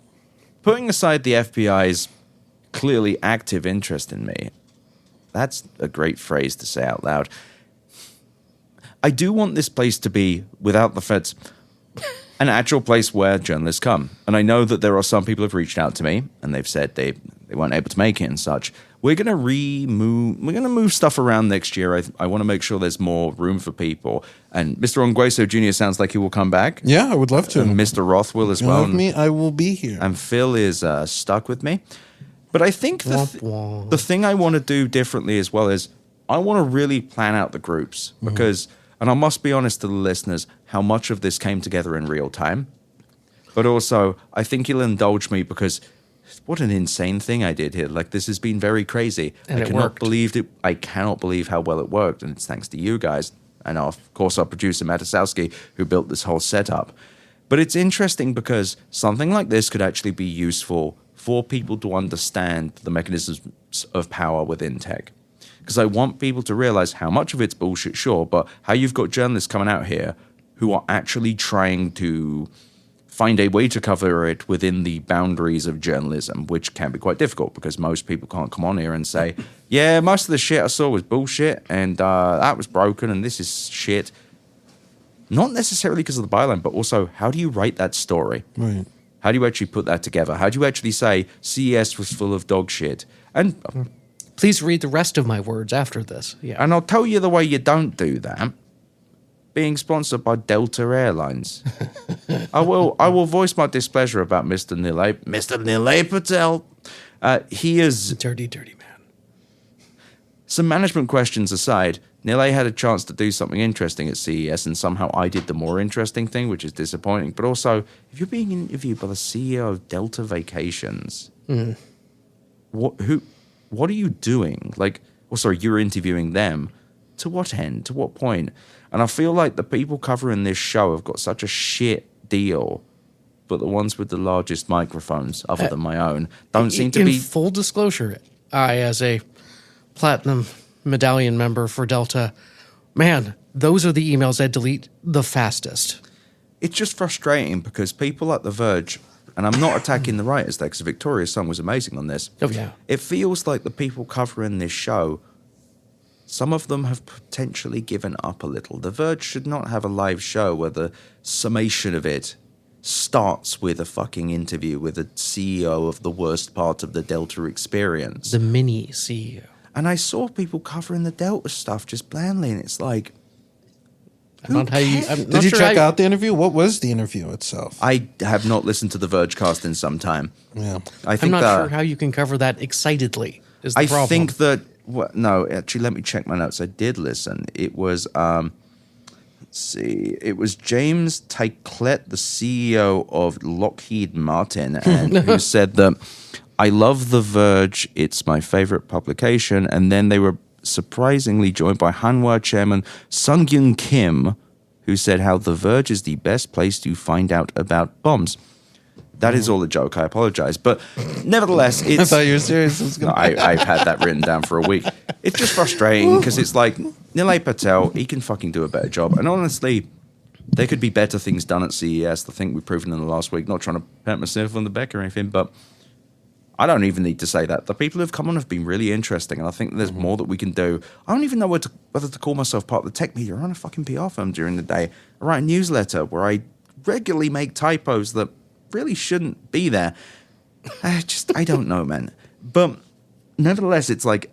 S1: putting aside the FBI's clearly active interest in me, that's a great phrase to say out loud. I do want this place to be, without the feds, an actual place where journalists come. And I know that there are some people who have reached out to me and they've said they weren't able to make it and such. We're going to move stuff around next year. I want to make sure there's more room for people. And Mr. Ongweso Jr. sounds like he will come back.
S4: Yeah, I would love to.
S1: And Mr. Roth will as well.
S4: Me, I will be here.
S1: And Phil is stuck with me. But I think the thing I want to do differently as well is I want to really plan out the groups. Because, and I must be honest to the listeners, how much of this came together in real time. But also, I think you'll indulge me because what an insane thing I did here. Like, this has been very crazy.
S3: And
S1: I cannot believe how well it worked. And it's thanks to you guys. And of course, our producer, Matasowski, who built this whole setup. But it's interesting because something like this could actually be useful for people to understand the mechanisms of power within tech. Because I want people to realize how much of it's bullshit, sure, but how you've got journalists coming out here who are actually trying to find a way to cover it within the boundaries of journalism, which can be quite difficult because most people can't come on here and say, yeah, most of the shit I saw was bullshit and that was broken and this is shit. Not necessarily because of the byline, but also how do you write that story?
S4: Right.
S1: How do you actually put that together? How do you actually say CES was full of dog shit? And
S3: please read the rest of my words after this. Yeah.
S1: And I'll tell you the way you don't do that. being sponsored by Delta Airlines. I will voice my displeasure about Mr. Nilay Patel. He is
S3: Dirty man.
S1: Some management questions aside, Nilay had a chance to do something interesting at CES, and somehow I did the more interesting thing, which is disappointing. But also, if you're being interviewed by the CEO of Delta Vacations, what are you doing? You're interviewing them. To what end? To what point? And I feel like the people covering this show have got such a shit deal, but the ones with the largest microphones, other than my own, don't seem to be.
S3: In full disclosure, I, as a platinum medallion member for Delta, man, those are the emails I delete the fastest.
S1: It's just frustrating because people like The Verge, and I'm not attacking the writers there because Victoria's Song was amazing on this.
S3: Oh, yeah.
S1: It feels like the people covering this show, some of them have potentially given up a little. The Verge should not have a live show where the summation of it starts with a fucking interview with a CEO of the worst part of the Delta experience.
S3: The mini CEO.
S1: And I saw people covering the Delta stuff just blandly, and it's like,
S4: Did you check out the interview? What was the interview itself?
S1: I have not listened to the Vergecast in some time.
S4: Yeah,
S3: I'm not sure how you can cover that excitedly. Is the problem.
S1: I think that no, actually, let me check my notes. I did listen. It was let's see, it was James Tyclett, the CEO of Lockheed Martin, and who said that I love The Verge. It's my favorite publication. And then they were surprisingly joined by Hanwha chairman Sung-Kyun Kim, who said how The Verge is the best place to find out about bombs. That is all a joke. I apologize. But nevertheless, it's...
S4: I thought you were serious.
S1: I've had that written down for a week. It's just frustrating because it's like, Nilay Patel, he can fucking do a better job. And honestly, there could be better things done at CES. I think we've proven in the last week, not trying to pat myself on the back or anything, but I don't even need to say that. The people who've come on have been really interesting, and I think there's more that we can do. I don't even know whether to call myself part of the tech media. I run a fucking PR firm during the day. I write a newsletter where I regularly make typos that really shouldn't be there. I don't know, man. But nevertheless, it's like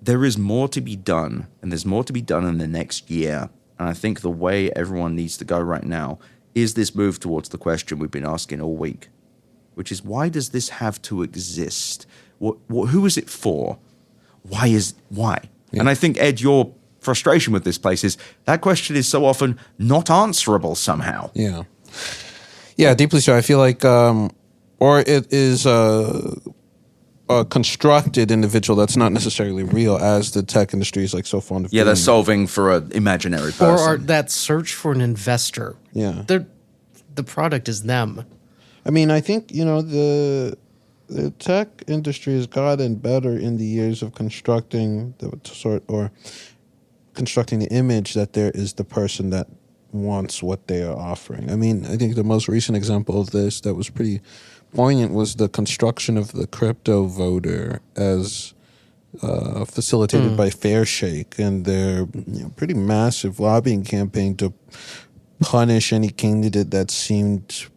S1: there is more to be done, and there's more to be done in the next year. And I think the way everyone needs to go right now is this move towards the question we've been asking all week, which is, why does this have to exist? Who is it for? Why? Yeah. And I think, Ed, your frustration with this place is that question is so often not answerable somehow.
S4: Yeah. Yeah, deeply so. I feel like, or it is a constructed individual that's not necessarily real, as the tech industry is like so fond of.
S1: Yeah, they're solving for an imaginary person.
S3: Or that search for an investor.
S4: Yeah.
S3: The product is them.
S4: I mean, I think, the tech industry has gotten better in the years of constructing the image that there is the person that wants what they are offering. I mean, I think the most recent example of this that was pretty poignant was the construction of the crypto voter as facilitated by Fairshake and their pretty massive lobbying campaign to punish any candidate that seemed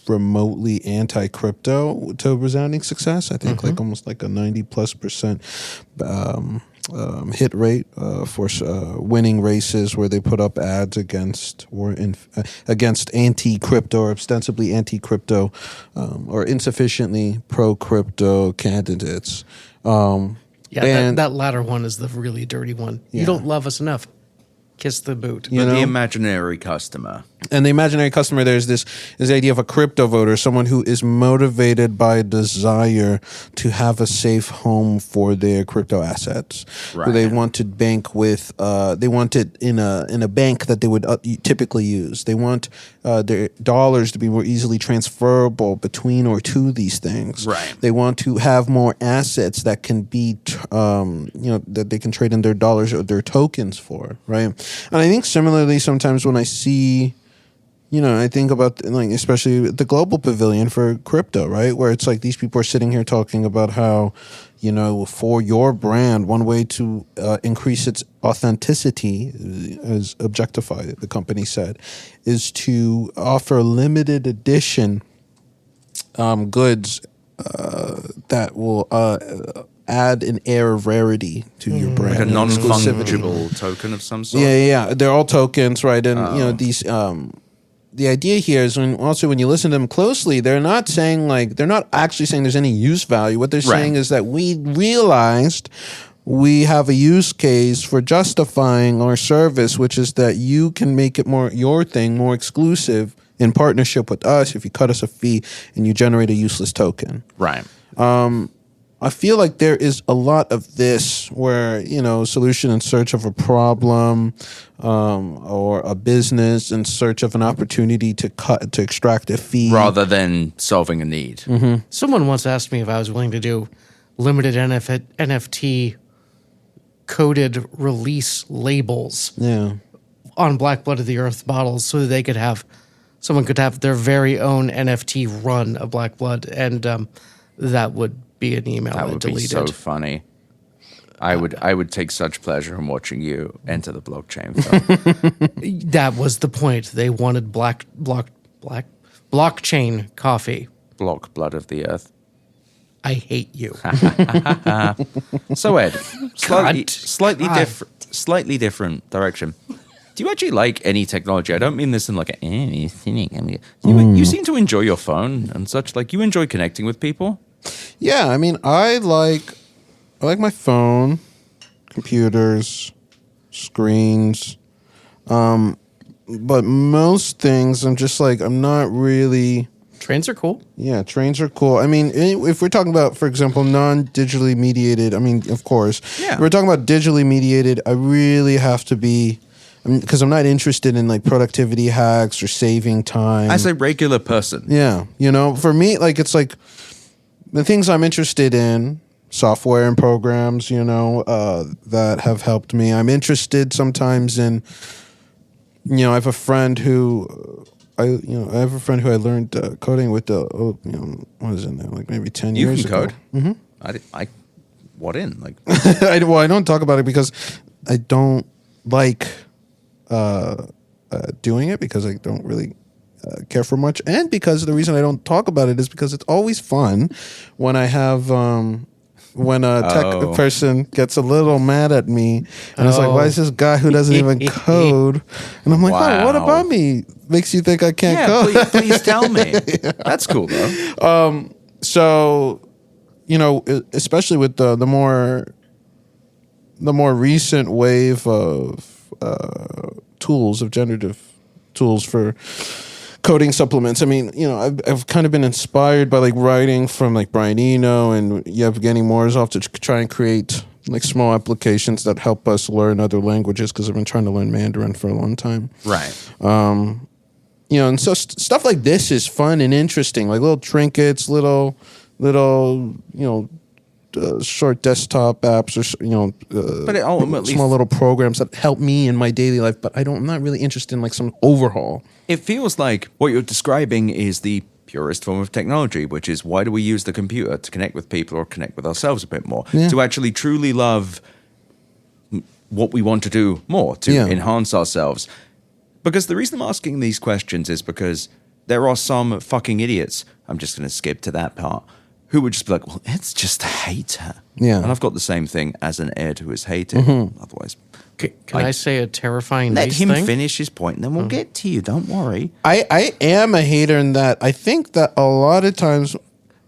S4: remotely anti-crypto to resounding success. I think almost like a 90+% hit rate for winning races where they put up ads against anti-crypto or ostensibly anti-crypto or insufficiently pro-crypto candidates.
S3: That latter one is the really dirty one. Yeah. You don't love us enough. Kiss the boot.
S1: The imaginary customer.
S4: And the imaginary customer, there's this idea of a crypto voter, someone who is motivated by a desire to have a safe home for their crypto assets. Right. Who they want to bank with. They want it in a bank that they would typically use. They want their dollars to be more easily transferable between or to these things.
S1: Right.
S4: They want to have more assets that can be, that they can trade in their dollars or their tokens for. Right. And I think similarly, sometimes when I see, I think about especially the global pavilion for crypto, right? Where it's like these people are sitting here talking about how, for your brand, one way to increase its authenticity, as Objectify, the company said, is to offer limited edition goods that will add an air of rarity to your brand.
S1: Like a
S4: exclusivity.
S1: non-fungible token of some sort.
S4: Yeah. They're all tokens, right? And these. The idea here is when you listen to them closely, they're not actually saying there's any use value. What they're saying is that we realized we have a use case for justifying our service, which is that you can make it your thing more exclusive in partnership with us if you cut us a fee and you generate a useless token.
S1: Right.
S4: I feel like there is a lot of this where, solution in search of a problem or a business in search of an opportunity to extract a fee.
S1: Rather than solving a need.
S4: Mm-hmm.
S3: Someone once asked me if I was willing to do limited NFT coded release labels on Black Blood of the Earth bottles so that someone could have their very own NFT run of Black Blood, and that would be an email
S1: That
S3: I
S1: would
S3: deleted.
S1: be so funny. I would take such pleasure in watching you enter the blockchain film.
S3: That was the point. They wanted blockchain coffee.
S1: Block Blood of the Earth.
S3: I hate you.
S1: So Ed, slightly
S3: God.
S1: slightly different direction. Do you actually like any technology? I don't mean this in like you seem to enjoy your phone and such. Like you enjoy connecting with people.
S4: Yeah, I mean, I like my phone, computers, screens, but most things I'm not really.
S3: Trains are cool.
S4: Yeah, trains are cool. I mean, if we're talking about, for example, non-digitally mediated, I mean, of course.
S1: Yeah.
S4: If we're talking about digitally mediated, I really have to be, because I'm not interested in like productivity hacks or saving time.
S1: As a regular person.
S4: Yeah, for me, it's like the things I'm interested in, software and programs, that have helped me. I'm interested sometimes in, I have a friend who I learned coding with what is it now? Like maybe 10
S1: You
S4: years
S1: can
S4: ago.
S1: code. Mm-hmm. What in? Like
S4: I don't talk about it because I don't like doing it because I don't really care for much, and because the reason I don't talk about it is because it's always fun when I have when a tech person gets a little mad at me and it's like, why is this guy who doesn't even code? And I'm like, oh, what about me makes you think I can't code?
S1: Please tell me. That's cool though.
S4: So, especially with the more recent wave of tools, of generative tools for coding supplements. I mean, I've kind of been inspired by like writing from like Brian Eno and Yevgeny Morozov to try and create like small applications that help us learn other languages, because I've been trying to learn Mandarin for a long time.
S1: Right.
S4: And so stuff like this is fun and interesting, like little trinkets, little short desktop apps, or
S1: but it ultimately
S4: small little programs that help me in my daily life. But I'm not really interested in like some overhaul.
S1: It feels like what you're describing is the purest form of technology, which is why do we use the computer to connect with people or connect with ourselves a bit more, to actually truly love what we want to do more, to enhance ourselves. Because the reason I'm asking these questions is because there are some fucking idiots, I'm just going to skip to that part, who would just be like, well, Ed's just a hater.
S4: Yeah.
S1: And I've got the same thing as an Ed who is hated. Otherwise,
S3: Can I say a terrifying
S1: let
S3: nice
S1: him
S3: thing?
S1: finish his point and then we'll get to you. Don't worry.
S4: I am a hater in that I think that a lot of times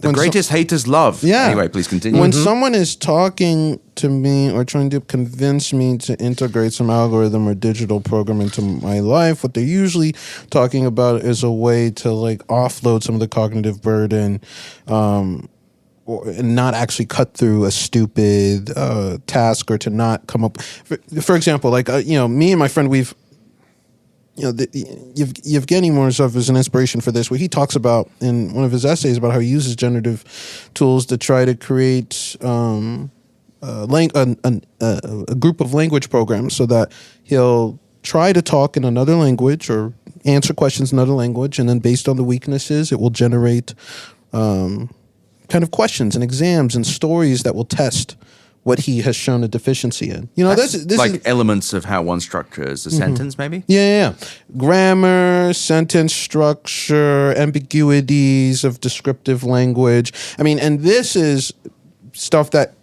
S1: The greatest haters love.
S4: Yeah.
S1: Anyway, please continue.
S4: When someone is talking to me or trying to convince me to integrate some algorithm or digital program into my life, what they're usually talking about is a way to like offload some of the cognitive burden, and not actually cut through a stupid task, or to not come up. For example, like me and my friend, we've. Yevgeny Morozov is an inspiration for this, where he talks about in one of his essays about how he uses generative tools to try to create a group of language programs, so that he'll try to talk in another language or answer questions in another language, and then based on the weaknesses, it will generate kind of questions and exams and stories that will test what he has shown a deficiency in. This
S1: like
S4: is,
S1: elements of how one structures a sentence, maybe?
S4: Yeah. Grammar, sentence structure, ambiguities of descriptive language. I mean, and this is stuff that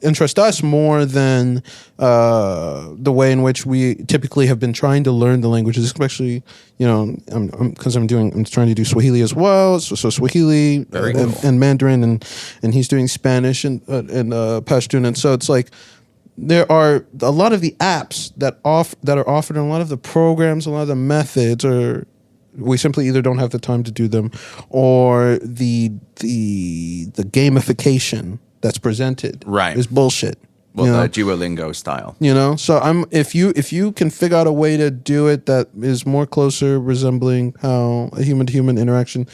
S4: interests us more than the way in which we typically have been trying to learn the languages, especially, I'm trying to do Swahili as well. So Swahili and Mandarin, and he's doing Spanish and Pashtun. And so it's like, there are a lot of the apps that are offered, and a lot of the programs, a lot of the methods are, we simply either don't have the time to do them, or the gamification that's presented is bullshit.
S1: Well, the Duolingo style.
S4: So if you can figure out a way to do it that is more closer resembling how a human-to-human interaction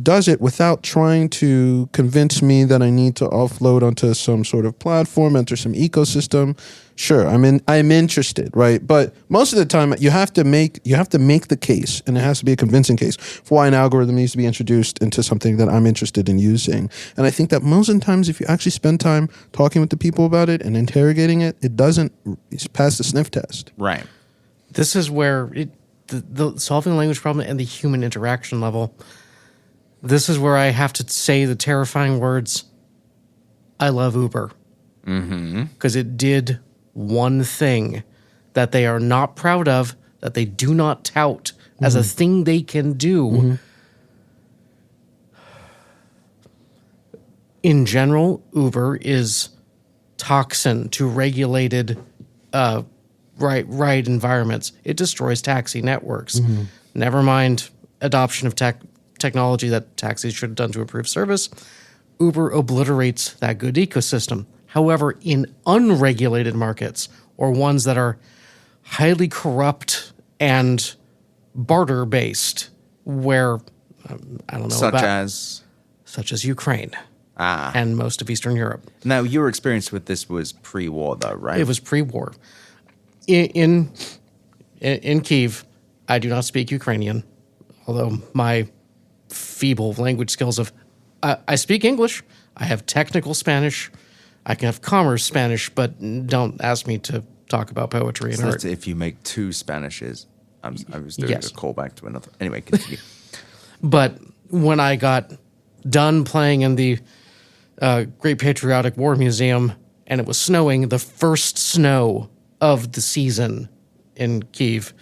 S4: does it without trying to convince me that I need to offload onto some sort of platform, enter some ecosystem, sure, I'm interested, right? But most of the time, you have to make the case, and it has to be a convincing case for why an algorithm needs to be introduced into something that I'm interested in using. And I think that most of the times, if you actually spend time talking with the people about it and interrogating it, it doesn't pass the sniff test.
S1: Right.
S3: This is where the solving the language problem and the human interaction level. This is where I have to say the terrifying words, I love Uber. Because it did one thing that they are not proud of, that they do not tout as a thing they can do. In general, Uber is toxin to regulated ride environments. It destroys taxi networks. Never mind adoption of technology that taxis should have done to improve service. Uber obliterates that good ecosystem. However, in unregulated markets, or ones that are highly corrupt and barter-based, where, I don't know, such as Ukraine and most of Eastern Europe.
S1: Now, your experience with this was pre-war, though, right?
S3: It was pre-war. In Kyiv, I do not speak Ukrainian, although my feeble language skills of I speak English, I have technical Spanish, I can have commerce Spanish, but don't ask me to talk about poetry and art.
S1: That's if you make two Spanishes. I was doing a callback to another. Anyway, continue.
S3: But when I got done playing in the Great Patriotic War Museum and it was snowing, the first snow of the season in Kyiv,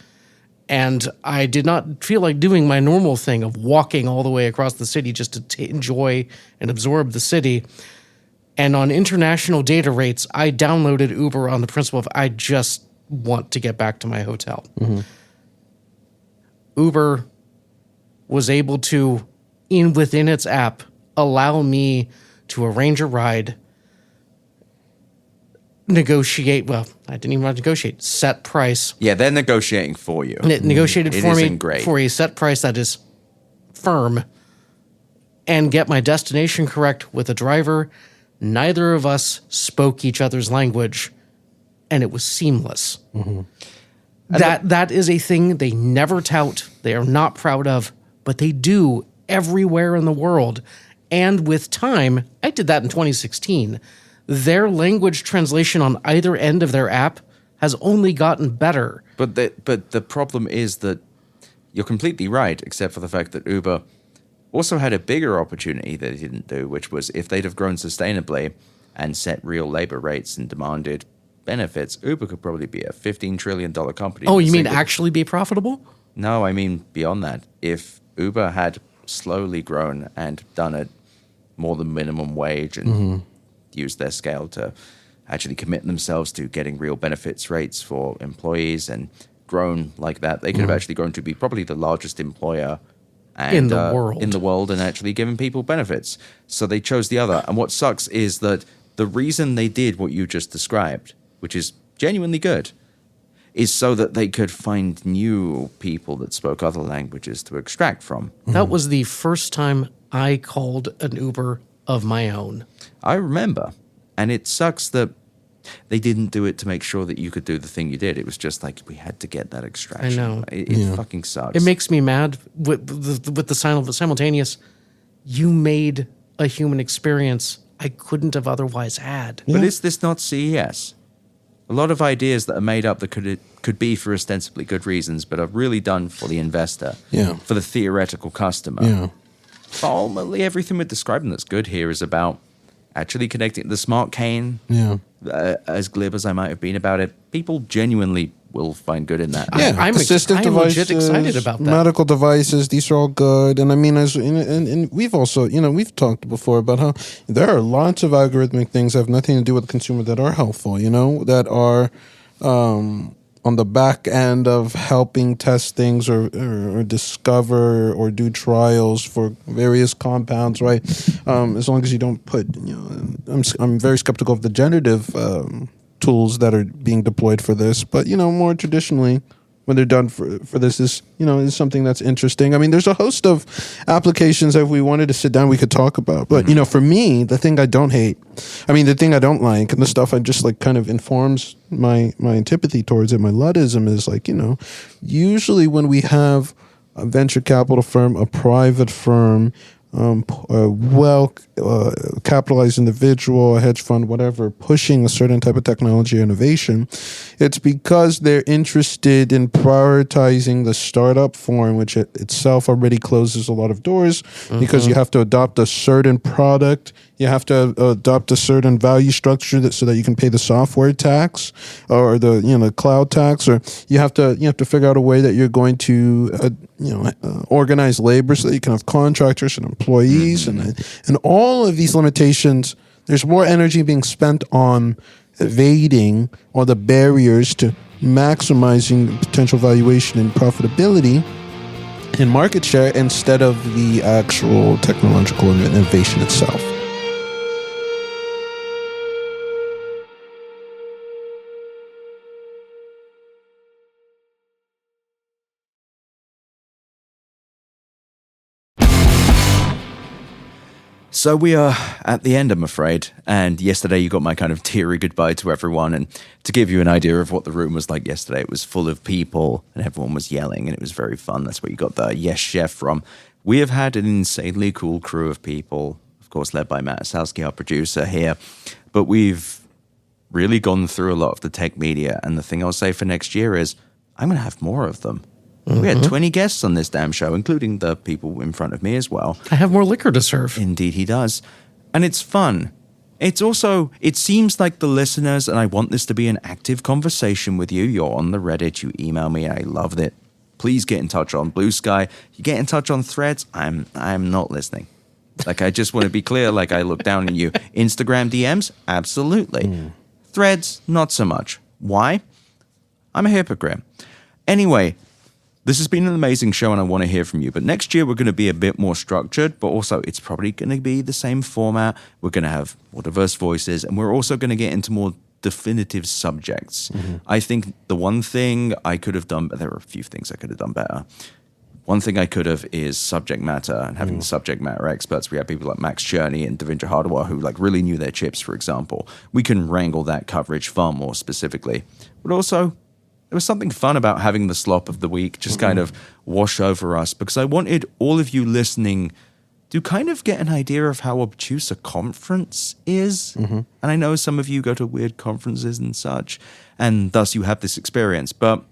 S3: and I did not feel like doing my normal thing of walking all the way across the city just to enjoy and absorb the city. And on international data rates, I downloaded Uber on the principle of I just want to get back to my hotel. Uber was able to, within its app, allow me to arrange a ride, negotiate. Well, I didn't even want to negotiate. Set price.
S1: Yeah, they're negotiating for you.
S3: And it negotiated for me
S1: great.
S3: For a set price that is firm, and get my destination correct with a driver. Neither of us spoke each other's language, and it was seamless. That is a thing they never tout. They are not proud of, but they do everywhere in the world. And with time, I did that in 2016. Their language translation on either end of their app has only gotten better.
S1: But the problem is that you're completely right, except for the fact that Uber also had a bigger opportunity that it didn't do, which was if they'd have grown sustainably and set real labor rates and demanded benefits, Uber could probably be a $15 trillion company.
S3: Oh, you mean actually be profitable?
S1: No, I mean beyond that. If Uber had slowly grown and done it more than minimum wage and used their scale to actually commit themselves to getting real benefits rates for employees and grown like that, they could have actually grown to be probably the largest employer in the world and actually giving people benefits. So they chose the other. And what sucks is that the reason they did what you just described, which is genuinely good, is so that they could find new people that spoke other languages to extract from.
S3: That was the first time I called an Uber of my own.
S1: I remember. And it sucks that they didn't do it to make sure that you could do the thing you did. It was just like, we had to get that extraction.
S3: I know.
S1: It fucking sucks.
S3: It makes me mad with the simultaneous, you made a human experience I couldn't have otherwise had.
S1: But is this not CES? A lot of ideas that are made up that could be for ostensibly good reasons, but are really done for the investor, for the theoretical customer. But ultimately, everything we're describing that's good here is about actually connecting the smart cane.
S4: Yeah.
S1: As glib as I might have been about it, people genuinely will find good in that.
S4: Yeah,
S3: I'm
S4: assistive
S3: legit
S4: devices,
S3: excited about that.
S4: medical devices, these are all good. And I mean, and we've also, we've talked before about how there are lots of algorithmic things that have nothing to do with the consumer that are helpful, that are on the back end of helping test things or discover or do trials for various compounds, right? As long as you don't put, I'm very skeptical of the generative tools that are being deployed for this, but more traditionally, when they're done for this is something that's interesting. I mean, there's a host of applications that if we wanted to sit down we could talk about, but for me, the thing I don't like, and the stuff I just like kind of informs my antipathy towards it, my Luddism, is like, usually when we have a venture capital firm, a private firm, a capitalized individual, a hedge fund, whatever, pushing a certain type of technology or innovation, it's because they're interested in prioritizing the startup form, which itself already closes a lot of doors because you have to adopt a certain product, you have to adopt a certain value structure so that you can pay the software tax or the cloud tax, or you have to figure out a way that you're going to organize labor so that you can have contractors and employees and all of these limitations. There's more energy being spent on evading all the barriers to maximizing potential valuation and profitability and market share instead of the actual technological innovation itself.
S1: So we are at the end, I'm afraid. And yesterday you got my kind of teary goodbye to everyone. And to give you an idea of what the room was like yesterday, it was full of people and everyone was yelling and it was very fun. That's where you got the Yes Chef from. We have had an insanely cool crew of people, of course, led by Matt Asowski, our producer here. But we've really gone through a lot of the tech media. And the thing I'll say for next year is I'm going to have more of them. We had 20 guests on this damn show, including the people in front of me as well.
S3: I have more liquor to serve.
S1: Indeed he does. And it's fun. It's also, it seems like the listeners, and I want this to be an active conversation with you. You're on the Reddit, you email me, I loved it. Please get in touch on Blue Sky. You get in touch on Threads, I'm not listening. Like, I just want to be clear, like I look down on you. Instagram DMs? Absolutely. Threads? Not so much. Why? I'm a hypocrite. Anyway, this has been an amazing show and I want to hear from you. But next year we're going to be a bit more structured, but also it's probably going to be the same format. We're going to have more diverse voices and we're also going to get into more definitive subjects. I think the one thing I could have done, there are a few things I could have done better. One thing I could have is subject matter and having the subject matter experts. We have people like Max Cherney and Devindra Hardawar who like really knew their chips, for example. We can wrangle that coverage far more specifically. But also, there was something fun about having the slop of the week just kind of wash over us because I wanted all of you listening to kind of get an idea of how obtuse a conference is. And I know some of you go to weird conferences and such, and thus you have this experience. But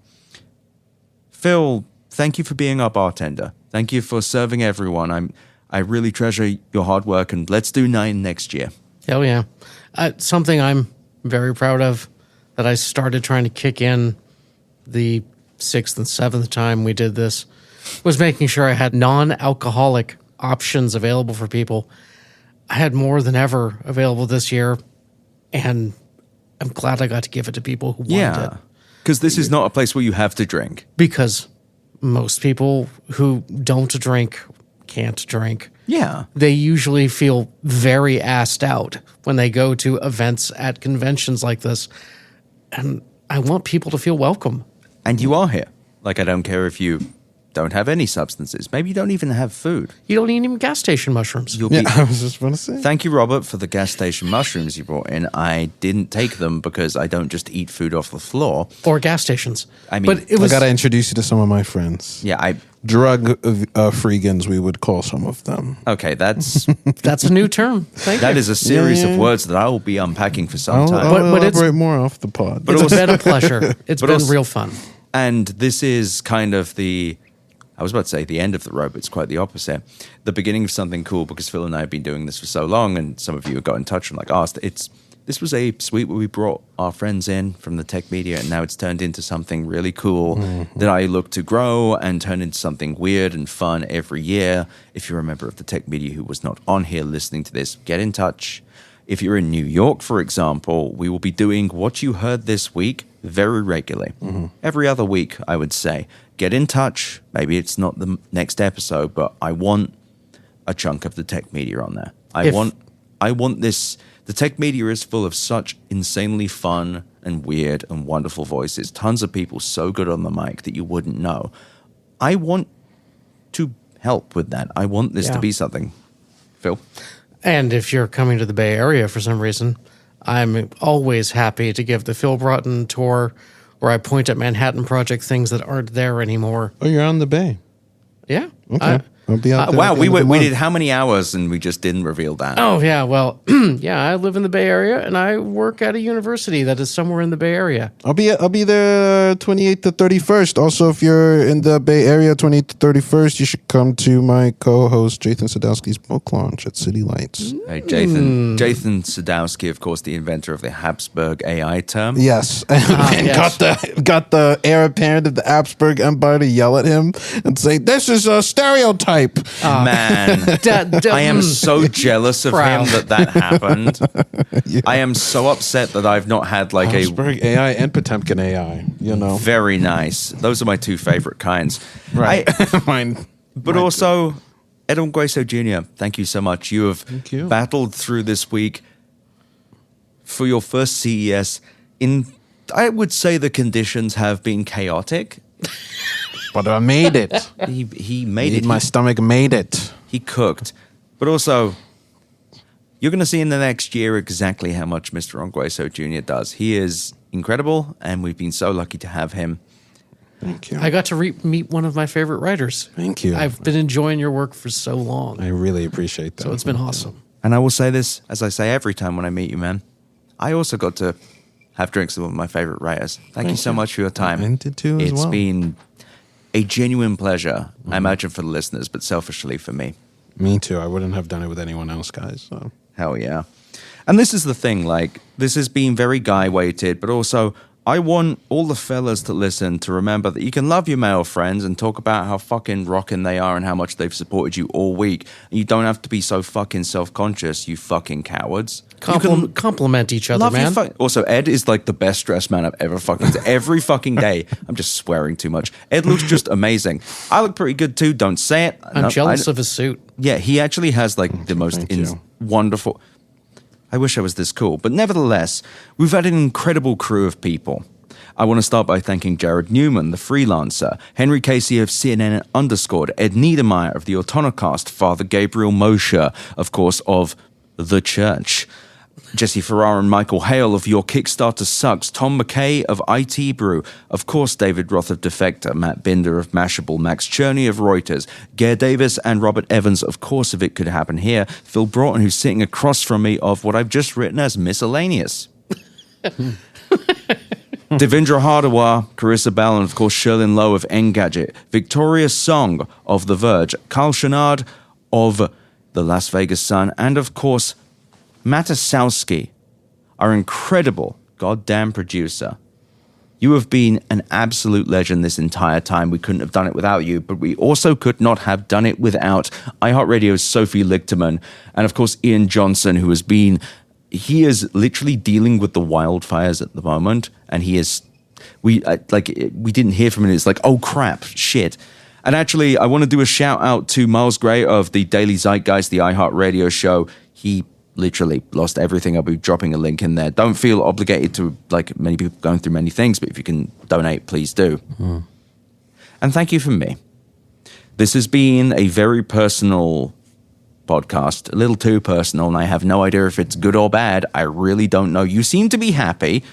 S1: Phil, thank you for being our bartender. Thank you for serving everyone. I really treasure your hard work, and let's do 9 next year.
S3: Hell yeah. Something I'm very proud of that I started trying to kick in the 6th and 7th time we did this was making sure I had non-alcoholic options available for people. I had more than ever available this year, and I'm glad I got to give it to people who wanted it.
S1: Because this is not a place where you have to drink.
S3: Because most people who don't drink can't drink.
S1: Yeah.
S3: They usually feel very assed out when they go to events at conventions like this. And I want people to feel welcome.
S1: And you are here. Like, I don't care if you don't have any substances. Maybe you don't even have food.
S3: You don't need even gas station mushrooms.
S4: I was just going to say.
S1: Thank you, Robert, for the gas station mushrooms you brought in. I didn't take them because I don't just eat food off the floor.
S3: Or gas stations.
S1: I mean,
S3: but it was,
S4: I got to introduce you to some of my friends.
S1: Yeah,
S4: Drug freegans, we would call some of them.
S1: Okay, that's
S3: a new term. Thank you.
S1: that is a series of words that I will be unpacking for some time.
S4: I'll
S3: But it's-
S4: elaborate more off the pod.
S3: It's been a pleasure. It's been
S1: also-
S3: real fun.
S1: And this is kind of the I was about to say the end of the road, but it's quite the opposite. The beginning of something cool, because Phil and I have been doing this for so long, and some of you have got in touch and asked. This was a suite where we brought our friends in from the tech media, and now it's turned into something really cool that I look to grow and turn into something weird and fun every year. If you're a member of the tech media who was not on here listening to this, get in touch. If you're in New York, for example, we will be doing What You Heard This Week very regularly. Every other week, I would say. Get in touch. Maybe it's not the next episode, but I want a chunk of the tech media on there. I want this. The tech media is full of such insanely fun and weird and wonderful voices. Tons of people so good on the mic that you wouldn't know. I want to help with that. I want this to be something. Phil?
S3: And if you're coming to the Bay Area for some reason, I'm always happy to give the Phil Broughton tour where I point at Manhattan Project things that aren't there anymore.
S4: Oh, you're on the Bay.
S3: Yeah.
S4: Okay. I'll be out there
S1: Wow,
S4: at the end of the
S1: we
S4: month.
S1: did how many hours and we just didn't reveal that?
S3: Oh, yeah. Well, yeah, I live in the Bay Area and I work at a university that is somewhere in the Bay Area.
S4: I'll be there 28th to 31st. Also, if you're in the Bay Area 28th to 31st, you should come to my co-host Jathan Sadowski's book launch at City Lights.
S1: Hey, Jathan Sadowski, of course, the inventor of the Habsburg AI term.
S4: Yes, and
S3: yes.
S4: got the heir apparent of the Habsburg Empire to yell at him and say, "This is a stereotype."
S1: Man, I am so jealous of
S3: Proud.
S1: him that happened. I am so upset that I've not had like
S4: Habsburg AI and Potemkin AI. You know,
S1: very nice. Those are my two favorite kinds.
S4: right? Mine.
S1: But also, Ed Ongweso Jr., thank you so much. You have
S4: you.
S1: battled through this week for your first CES. I would say the conditions have been chaotic.
S4: But I made it.
S1: He made it.
S4: My stomach made it.
S1: He cooked. But also, you're going to see in the next year exactly how much Mr. Ongweso Jr. does. He is incredible, and we've been so lucky to have him.
S4: Thank you.
S3: I got to meet one of my favorite writers.
S4: Thank you.
S3: I've been enjoying your work for so long.
S4: I really appreciate that.
S3: So it's been awesome.
S1: And I will say this, as I say every time when I meet you, man. I also got to have drinks with one of my favorite writers. Thank you so much for your time.
S4: I did too as
S1: It's
S4: well.
S1: been a genuine pleasure, I imagine, for the listeners, but selfishly for me.
S4: Me too. I wouldn't have done it with anyone else, guys. So.
S1: Hell yeah. And this is the thing, like, this has been very guy-weighted, but also I want all the fellas to listen to remember that you can love your male friends and talk about how fucking rocking they are and how much they've supported you all week. And you don't have to be so fucking self-conscious, you fucking cowards. You can
S3: Compliment each other,
S1: love
S3: man.
S1: your also, Ed is like the best dressed man I've ever fucking seen. Every fucking day. I'm just swearing too much. Ed looks just amazing. I look pretty good too. Don't say it.
S3: I'm jealous of his suit.
S1: Yeah, he actually has like the most
S4: Thank you.
S1: wonderful. I wish I was this cool. But nevertheless, we've had an incredible crew of people. I want to start by thanking Jared Newman, the freelancer, Henry Casey of CNN Underscored, Ed Niedermeyer of the Autonocast, Father Gabriel Moshe, of course, of The Church, Jesse Ferrara and Michael Hale of Your Kickstarter Sucks, Tom McKay of IT Brew, of course David Roth of Defector, Matt Binder of Mashable, Max Cherney of Reuters, Gare Davis and Robert Evans, of course If It Could Happen Here, Phil Broughton, who's sitting across from me, of what I've just written as miscellaneous. Devindra Hardawar, Carissa Bell, and of course Sherlyn Lowe of Engadget, Victoria Song of The Verge, Carl Chenard of the Las Vegas Sun, and of course Matasowski, our incredible goddamn producer. You have been an absolute legend this entire time. We couldn't have done it without you, but we also could not have done it without iHeartRadio's Sophie Lichterman, and of course Ian Johnson, who has been... He is literally dealing with the wildfires at the moment, and he is... We didn't hear from him, it's like, oh crap, shit. And actually, I want to do a shout out to Miles Gray of the Daily Zeitgeist, the iHeartRadio show. He literally lost everything. I'll be dropping a link in there. Don't feel obligated to, like many people going through many things, but if you can donate, please do. And thank you from me. This has been a very personal podcast, a little too personal, and I have no idea if it's good or bad. I really don't know. You seem to be happy,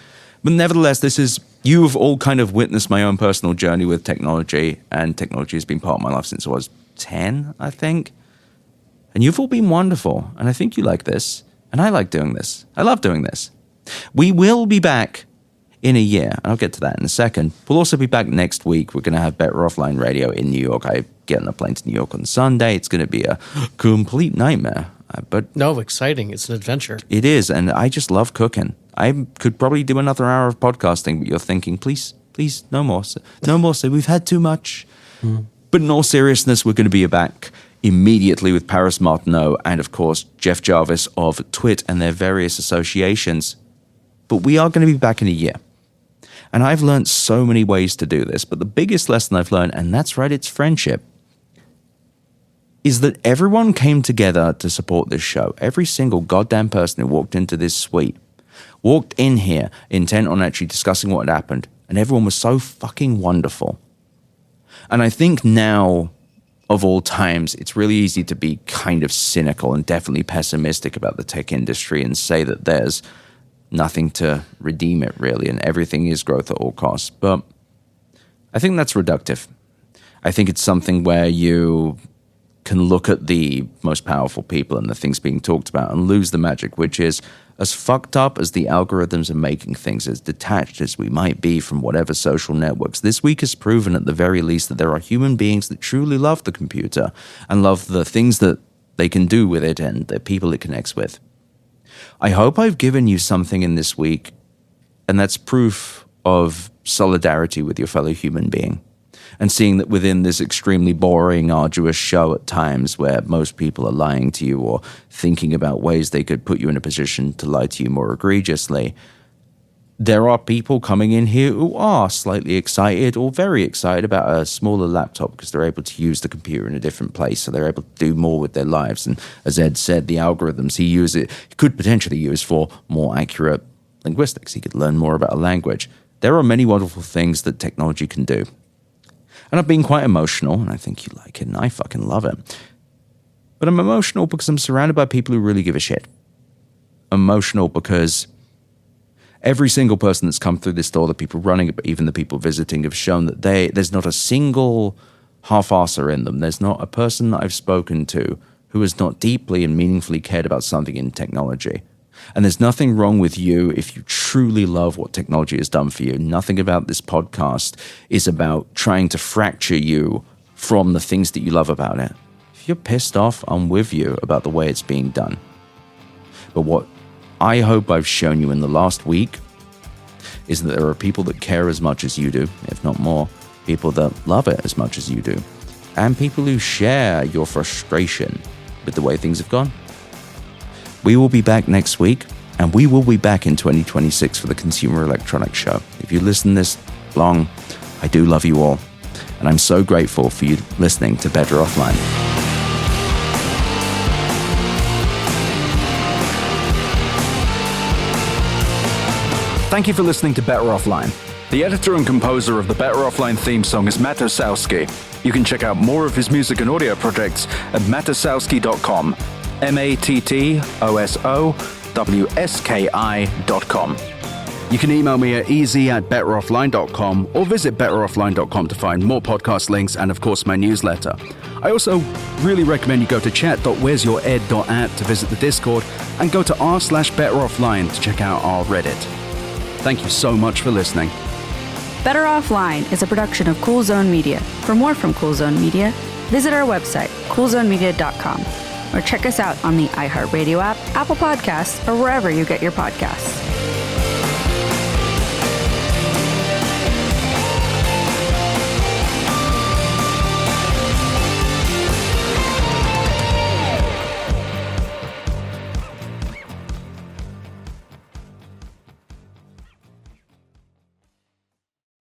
S1: but nevertheless, you have all kind of witnessed my own personal journey with technology, and technology has been part of my life since I was 10, I think. And you've all been wonderful, and I think you like this, and I like doing this. I love doing this. We will be back in a year. And I'll get to that in a second. We'll also be back next week. We're going to have Better Offline Radio in New York. I get on a plane to New York on Sunday. It's going to be a complete nightmare. But
S3: No, exciting. It's an adventure.
S1: it is, and I just love cooking. I could probably do another hour of podcasting, but you're thinking, please, no more. No more. So we've had too much. But in all seriousness, we're going to be back immediately with Paris Martineau and, of course, Jeff Jarvis of Twit and their various associations. But we are going to be back in a year. And I've learned so many ways to do this, but the biggest lesson I've learned, and that's right, it's friendship, is that everyone came together to support this show. Every single goddamn person who walked into this suite walked in here intent on actually discussing what had happened, and everyone was so fucking wonderful. And I think now, of all times, it's really easy to be kind of cynical and definitely pessimistic about the tech industry and say that there's nothing to redeem it, really, and everything is growth at all costs. But I think that's reductive. I think it's something where you can look at the most powerful people and the things being talked about and lose the magic, which is, as fucked up as the algorithms are making things, as detached as we might be from whatever social networks, this week has proven at the very least that there are human beings that truly love the computer and love the things that they can do with it and the people it connects with. I hope I've given you something in this week, and that's proof of solidarity with your fellow human being. And seeing that within this extremely boring, arduous show at times where most people are lying to you or thinking about ways they could put you in a position to lie to you more egregiously, there are people coming in here who are slightly excited or very excited about a smaller laptop because they're able to use the computer in a different place, so they're able to do more with their lives. And as Ed said, the algorithms he could potentially use for more accurate linguistics. He could learn more about a language. There are many wonderful things that technology can do. And I've been quite emotional, and I think you like it, and I fucking love it. But I'm emotional because I'm surrounded by people who really give a shit. Emotional because every single person that's come through this door, the people running it, but even the people visiting, have shown that there's not a single half-arser in them. There's not a person that I've spoken to who has not deeply and meaningfully cared about something in technology. And there's nothing wrong with you if you truly love what technology has done for you. Nothing about this podcast is about trying to fracture you from the things that you love about it. If you're pissed off, I'm with you about the way it's being done. But what I hope I've shown you in the last week is that there are people that care as much as you do, if not more, people that love it as much as you do, and people who share your frustration with the way things have gone. We will be back next week, and we will be back in 2026 for the Consumer Electronics Show. If you listen this long, I do love you all, and I'm so grateful for you listening to Better Offline. Thank you for listening to Better Offline. The editor and composer of the Better Offline theme song is Matt Osowski. You can check out more of his music and audio projects at matosowski.com. MATTOSOWSKI.com. You can email me at easy@betteroffline.com or visit betteroffline.com to find more podcast links and, of course, my newsletter. I also really recommend you go to chat.wheresyouרד.at to visit the Discord and go to r/betteroffline to check out our Reddit. Thank you so much for listening.
S5: Better Offline is a production of Cool Zone Media. For more from Cool Zone Media, visit our website, coolzonemedia.com. or check us out on the iHeart Radio app, Apple Podcasts, or wherever you get your podcasts.